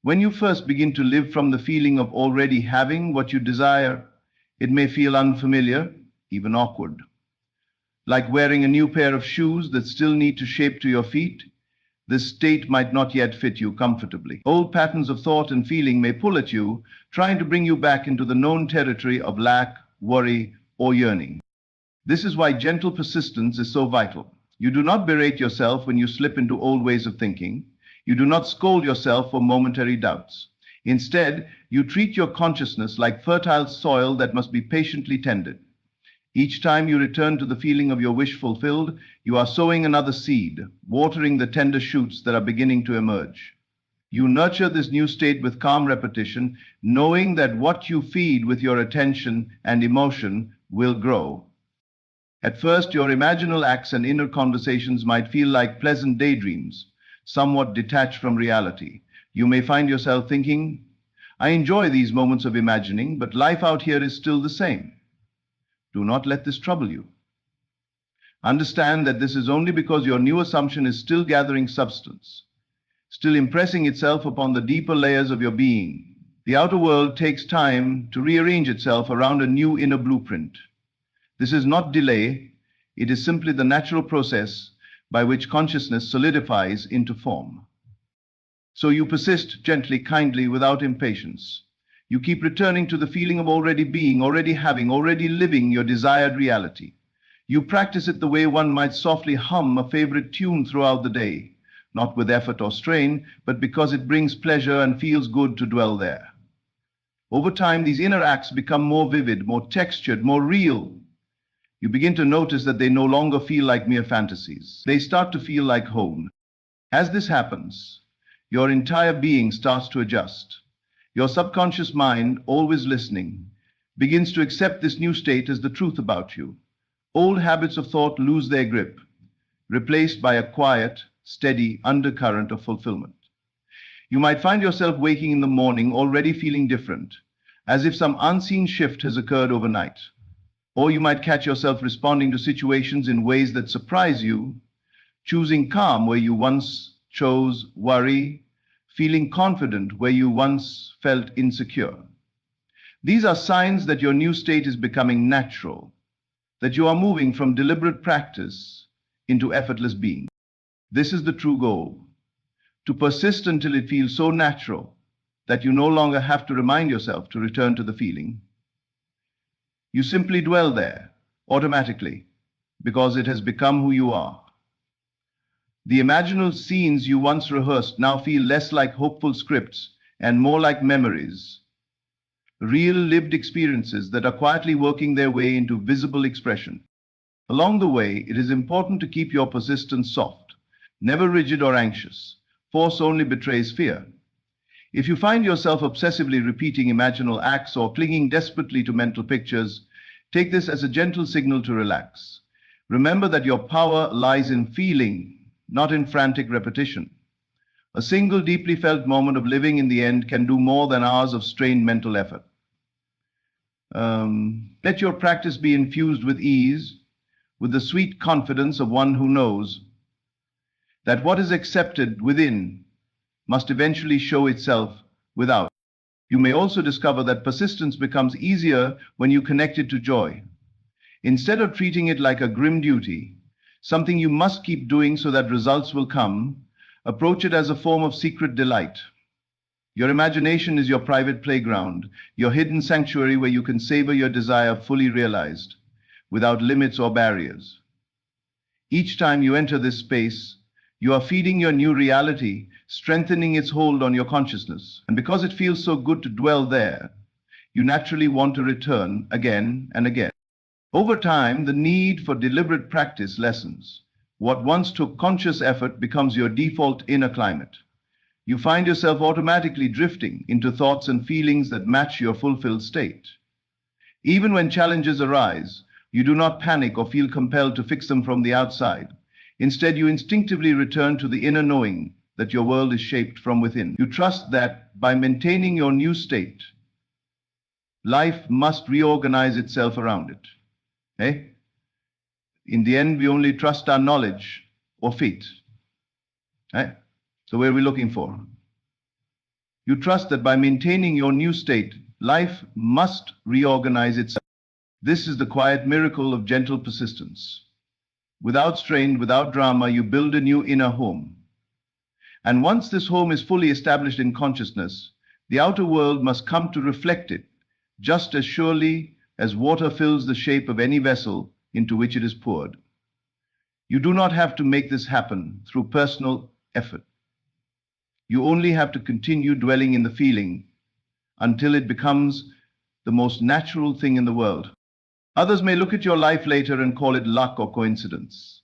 When you first begin to live from the feeling of already having what you desire, it may feel unfamiliar, even awkward. Like wearing a new pair of shoes that still need to shape to your feet, this state might not yet fit you comfortably. Old patterns of thought and feeling may pull at you, trying to bring you back into the known territory of lack, worry, or yearning. This is why gentle persistence is so vital. You do not berate yourself when you slip into old ways of thinking. You do not scold yourself for momentary doubts. Instead, you treat your consciousness like fertile soil that must be patiently tended. Each time you return to the feeling of your wish fulfilled, you are sowing another seed, watering the tender shoots that are beginning to emerge. You nurture this new state with calm repetition, knowing that what you feed with your attention and emotion will grow. At first, your imaginal acts and inner conversations might feel like pleasant daydreams, somewhat detached from reality. You may find yourself thinking, I enjoy these moments of imagining, but life out here is still the same. Do not let this trouble you. Understand that this is only because your new assumption is still gathering substance, still impressing itself upon the deeper layers of your being. The outer world takes time to rearrange itself around a new inner blueprint. This is not delay, it is simply the natural process by which consciousness solidifies into form. So you persist gently, kindly, without impatience. You keep returning to the feeling of already being, already having, already living your desired reality. You practice it the way one might softly hum a favorite tune throughout the day, not with effort or strain, but because it brings pleasure and feels good to dwell there. Over time, these inner acts become more vivid, more textured, more real. You begin to notice that they no longer feel like mere fantasies. They start to feel like home. As this happens, your entire being starts to adjust. Your subconscious mind, always listening, begins to accept this new state as the truth about you. Old habits of thought lose their grip, replaced by a quiet, steady undercurrent of fulfillment. You might find yourself waking in the morning already feeling different, as if some unseen shift has occurred overnight. Or you might catch yourself responding to situations in ways that surprise you, choosing calm where you once chose worry, feeling confident where you once felt insecure. These are signs that your new state is becoming natural, that you are moving from deliberate practice into effortless being. This is the true goal, to persist until it feels so natural that you no longer have to remind yourself to return to the feeling. You simply dwell there, automatically, because it has become who you are. The imaginal scenes you once rehearsed now feel less like hopeful scripts and more like memories, real lived experiences that are quietly working their way into visible expression. Along the way, it is important to keep your persistence soft, never rigid or anxious. Force only betrays fear. If you find yourself obsessively repeating imaginal acts or clinging desperately to mental pictures, take this as a gentle signal to relax. Remember that your power lies in feeling, not in frantic repetition. A single deeply felt moment of living in the end can do more than hours of strained mental effort. Let your practice be infused with ease, with the sweet confidence of one who knows that what is accepted within must eventually show itself without. You may also discover that persistence becomes easier when you connect it to joy. Instead of treating it like a grim duty, something you must keep doing so that results will come, approach it as a form of secret delight. Your imagination is your private playground, your hidden sanctuary where you can savor your desire fully realized, without limits or barriers. Each time you enter this space, you are feeding your new reality, strengthening its hold on your consciousness. And because it feels so good to dwell there, you naturally want to return again and again. Over time, the need for deliberate practice lessens. What once took conscious effort becomes your default inner climate. You find yourself automatically drifting into thoughts and feelings that match your fulfilled state. Even when challenges arise, you do not panic or feel compelled to fix them from the outside. Instead, you instinctively return to the inner knowing that your world is shaped from within. You trust that by maintaining your new state, life must reorganize itself around it. Eh? In the end, we only trust our knowledge or faith. Eh? So where are we looking for? You trust that by maintaining your new state, life must reorganize itself. This is the quiet miracle of gentle persistence. Without strain, without drama, you build a new inner home. And once this home is fully established in consciousness, the outer world must come to reflect it, just as surely as water fills the shape of any vessel into which it is poured. You do not have to make this happen through personal effort. You only have to continue dwelling in the feeling until it becomes the most natural thing in the world. Others may look at your life later and call it luck or coincidence.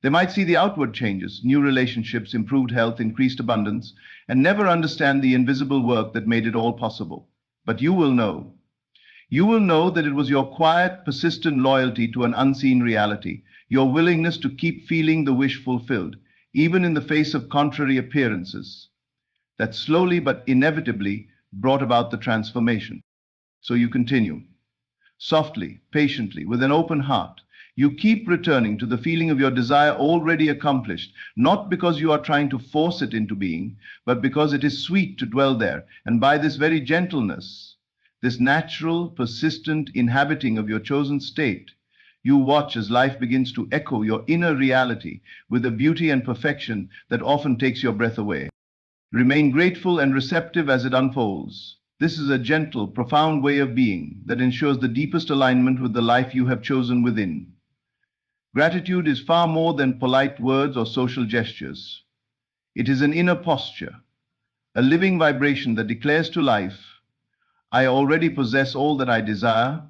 They might see the outward changes, new relationships, improved health, increased abundance, and never understand the invisible work that made it all possible. But you will know. You will know that it was your quiet, persistent loyalty to an unseen reality, your willingness to keep feeling the wish fulfilled, even in the face of contrary appearances, that slowly but inevitably brought about the transformation. So you continue. Softly, patiently, with an open heart, you keep returning to the feeling of your desire already accomplished, not because you are trying to force it into being, but because it is sweet to dwell there, and by this very gentleness, this natural, persistent inhabiting of your chosen state, you watch as life begins to echo your inner reality with a beauty and perfection that often takes your breath away. Remain grateful and receptive as it unfolds. This is a gentle, profound way of being that ensures the deepest alignment with the life you have chosen within. Gratitude is far more than polite words or social gestures. It is an inner posture, a living vibration that declares to life, I already possess all that I desire,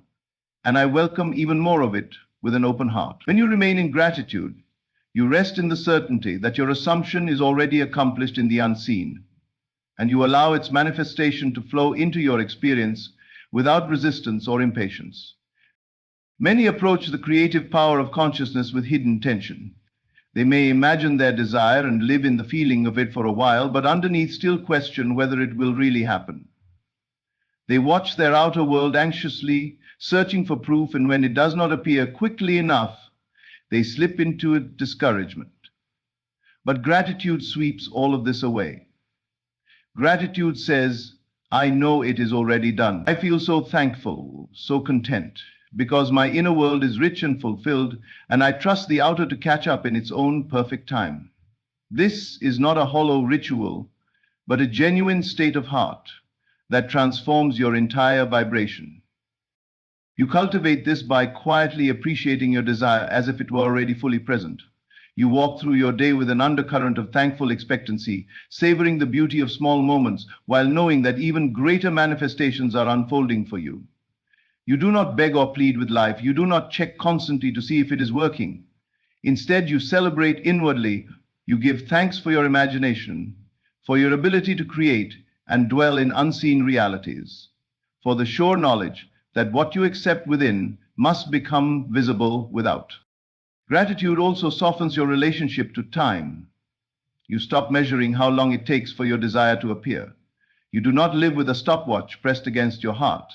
and I welcome even more of it with an open heart. When you remain in gratitude, you rest in the certainty that your assumption is already accomplished in the unseen, and you allow its manifestation to flow into your experience without resistance or impatience. Many approach the creative power of consciousness with hidden tension. They may imagine their desire and live in the feeling of it for a while, but underneath still question whether it will really happen. They watch their outer world anxiously, searching for proof, and when it does not appear quickly enough, they slip into discouragement. But gratitude sweeps all of this away. Gratitude says, I know it is already done. I feel so thankful, so content, because my inner world is rich and fulfilled, and I trust the outer to catch up in its own perfect time. This is not a hollow ritual, but a genuine state of heart that transforms your entire vibration. You cultivate this by quietly appreciating your desire as if it were already fully present. You walk through your day with an undercurrent of thankful expectancy, savoring the beauty of small moments while knowing that even greater manifestations are unfolding for you. You do not beg or plead with life. You do not check constantly to see if it is working. Instead, you celebrate inwardly. You give thanks for your imagination, for your ability to create and dwell in unseen realities, for the sure knowledge that what you accept within must become visible without. Gratitude also softens your relationship to time. You stop measuring how long it takes for your desire to appear. You do not live with a stopwatch pressed against your heart,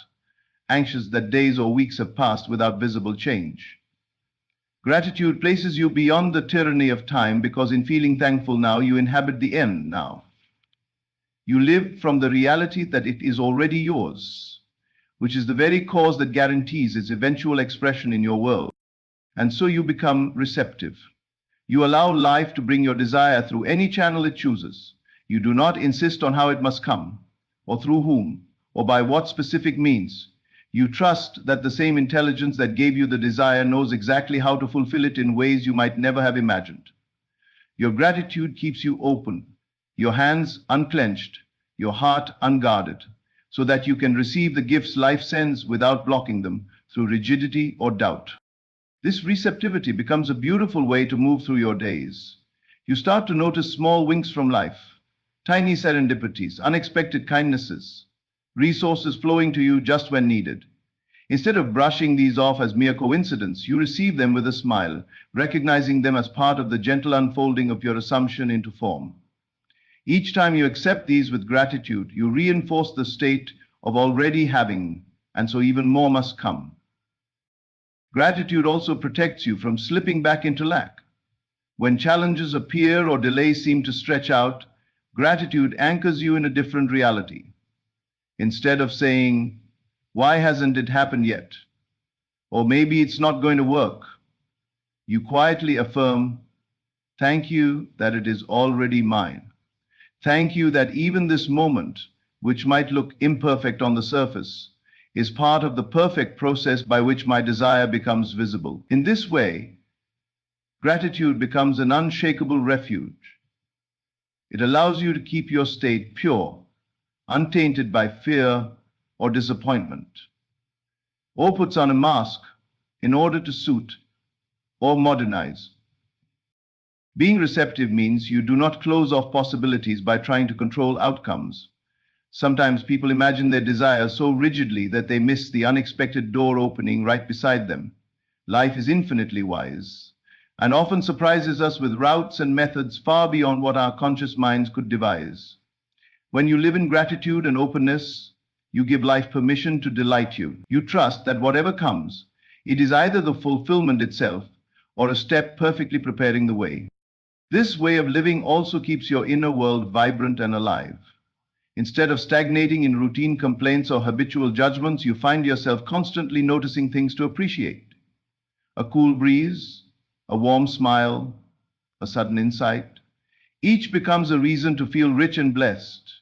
anxious that days or weeks have passed without visible change. Gratitude places you beyond the tyranny of time because in feeling thankful now, you inhabit the end now. You live from the reality that it is already yours, which is the very cause that guarantees its eventual expression in your world. And so you become receptive. You allow life to bring your desire through any channel it chooses. You do not insist on how it must come, or through whom, or by what specific means. You trust that the same intelligence that gave you the desire knows exactly how to fulfill it in ways you might never have imagined. Your gratitude keeps you open, your hands unclenched, your heart unguarded, so that you can receive the gifts life sends without blocking them through rigidity or doubt. This receptivity becomes a beautiful way to move through your days. You start to notice small winks from life, tiny serendipities, unexpected kindnesses, resources flowing to you just when needed. Instead of brushing these off as mere coincidence, you receive them with a smile, recognizing them as part of the gentle unfolding of your assumption into form. Each time you accept these with gratitude, you reinforce the state of already having, and so even more must come. Gratitude also protects you from slipping back into lack. When challenges appear or delays seem to stretch out, gratitude anchors you in a different reality. Instead of saying, "Why hasn't it happened yet?" or "Maybe it's not going to work," you quietly affirm, "Thank you that it is already mine. Thank you that even this moment, which might look imperfect on the surface, is part of the perfect process by which my desire becomes visible." In this way, gratitude becomes an unshakable refuge. It allows you to keep your state pure, untainted by fear or disappointment, or puts on a mask in order to suit or modernize. Being receptive means you do not close off possibilities by trying to control outcomes. Sometimes people imagine their desires so rigidly that they miss the unexpected door opening right beside them. Life is infinitely wise, and often surprises us with routes and methods far beyond what our conscious minds could devise. When you live in gratitude and openness, you give life permission to delight you. You trust that whatever comes, it is either the fulfillment itself or a step perfectly preparing the way. This way of living also keeps your inner world vibrant and alive. Instead of stagnating in routine complaints or habitual judgments, you find yourself constantly noticing things to appreciate. A cool breeze, a warm smile, a sudden insight. Each becomes a reason to feel rich and blessed.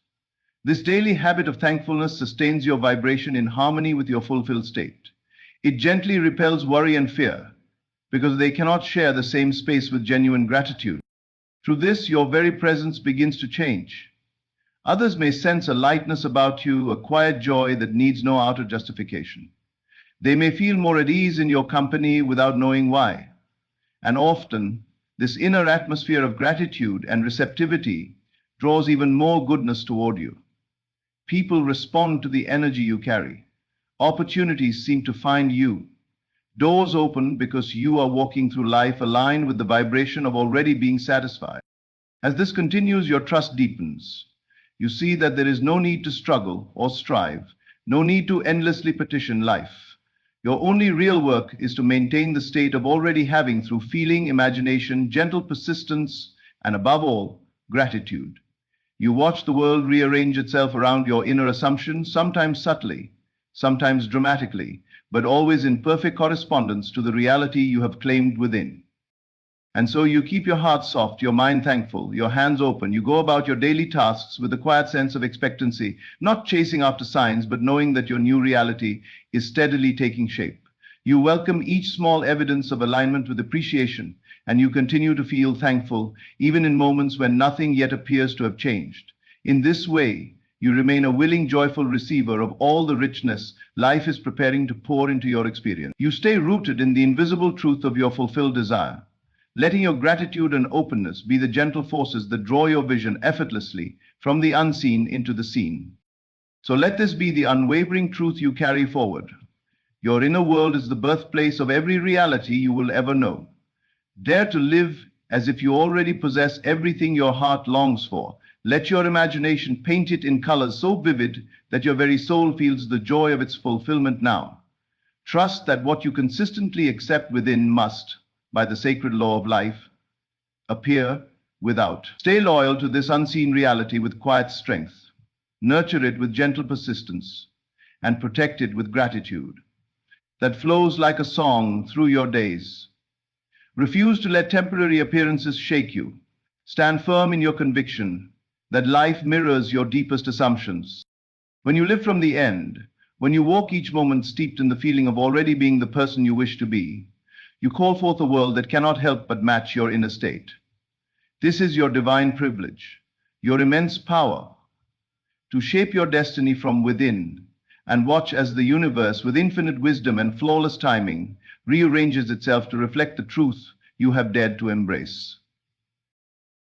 This daily habit of thankfulness sustains your vibration in harmony with your fulfilled state. It gently repels worry and fear, because they cannot share the same space with genuine gratitude. Through this, your very presence begins to change. Others may sense a lightness about you, a quiet joy that needs no outer justification. They may feel more at ease in your company without knowing why. And often, this inner atmosphere of gratitude and receptivity draws even more goodness toward you. People respond to the energy you carry. Opportunities seem to find you. Doors open because you are walking through life aligned with the vibration of already being satisfied. As this continues, your trust deepens. You see that there is no need to struggle or strive, no need to endlessly petition life. Your only real work is to maintain the state of already having through feeling, imagination, gentle persistence, and above all, gratitude. You watch the world rearrange itself around your inner assumptions, sometimes subtly, sometimes dramatically, but always in perfect correspondence to the reality you have claimed within. And so you keep your heart soft, your mind thankful, your hands open. You go about your daily tasks with a quiet sense of expectancy, not chasing after signs, but knowing that your new reality is steadily taking shape. You welcome each small evidence of alignment with appreciation, and you continue to feel thankful, even in moments when nothing yet appears to have changed. In this way, you remain a willing, joyful receiver of all the richness life is preparing to pour into your experience. You stay rooted in the invisible truth of your fulfilled desire, letting your gratitude and openness be the gentle forces that draw your vision effortlessly from the unseen into the seen. So let this be the unwavering truth you carry forward. Your inner world is the birthplace of every reality you will ever know. Dare to live as if you already possess everything your heart longs for. Let your imagination paint it in colors so vivid that your very soul feels the joy of its fulfillment now. Trust that what you consistently accept within must, by the sacred law of life, appear without. Stay loyal to this unseen reality with quiet strength. Nurture it with gentle persistence, and protect it with gratitude that flows like a song through your days. Refuse to let temporary appearances shake you. Stand firm in your conviction that life mirrors your deepest assumptions. When you live from the end, when you walk each moment steeped in the feeling of already being the person you wish to be, you call forth a world that cannot help but match your inner state. This is your divine privilege, your immense power, to shape your destiny from within, and watch as the universe, with infinite wisdom and flawless timing, rearranges itself to reflect the truth you have dared to embrace.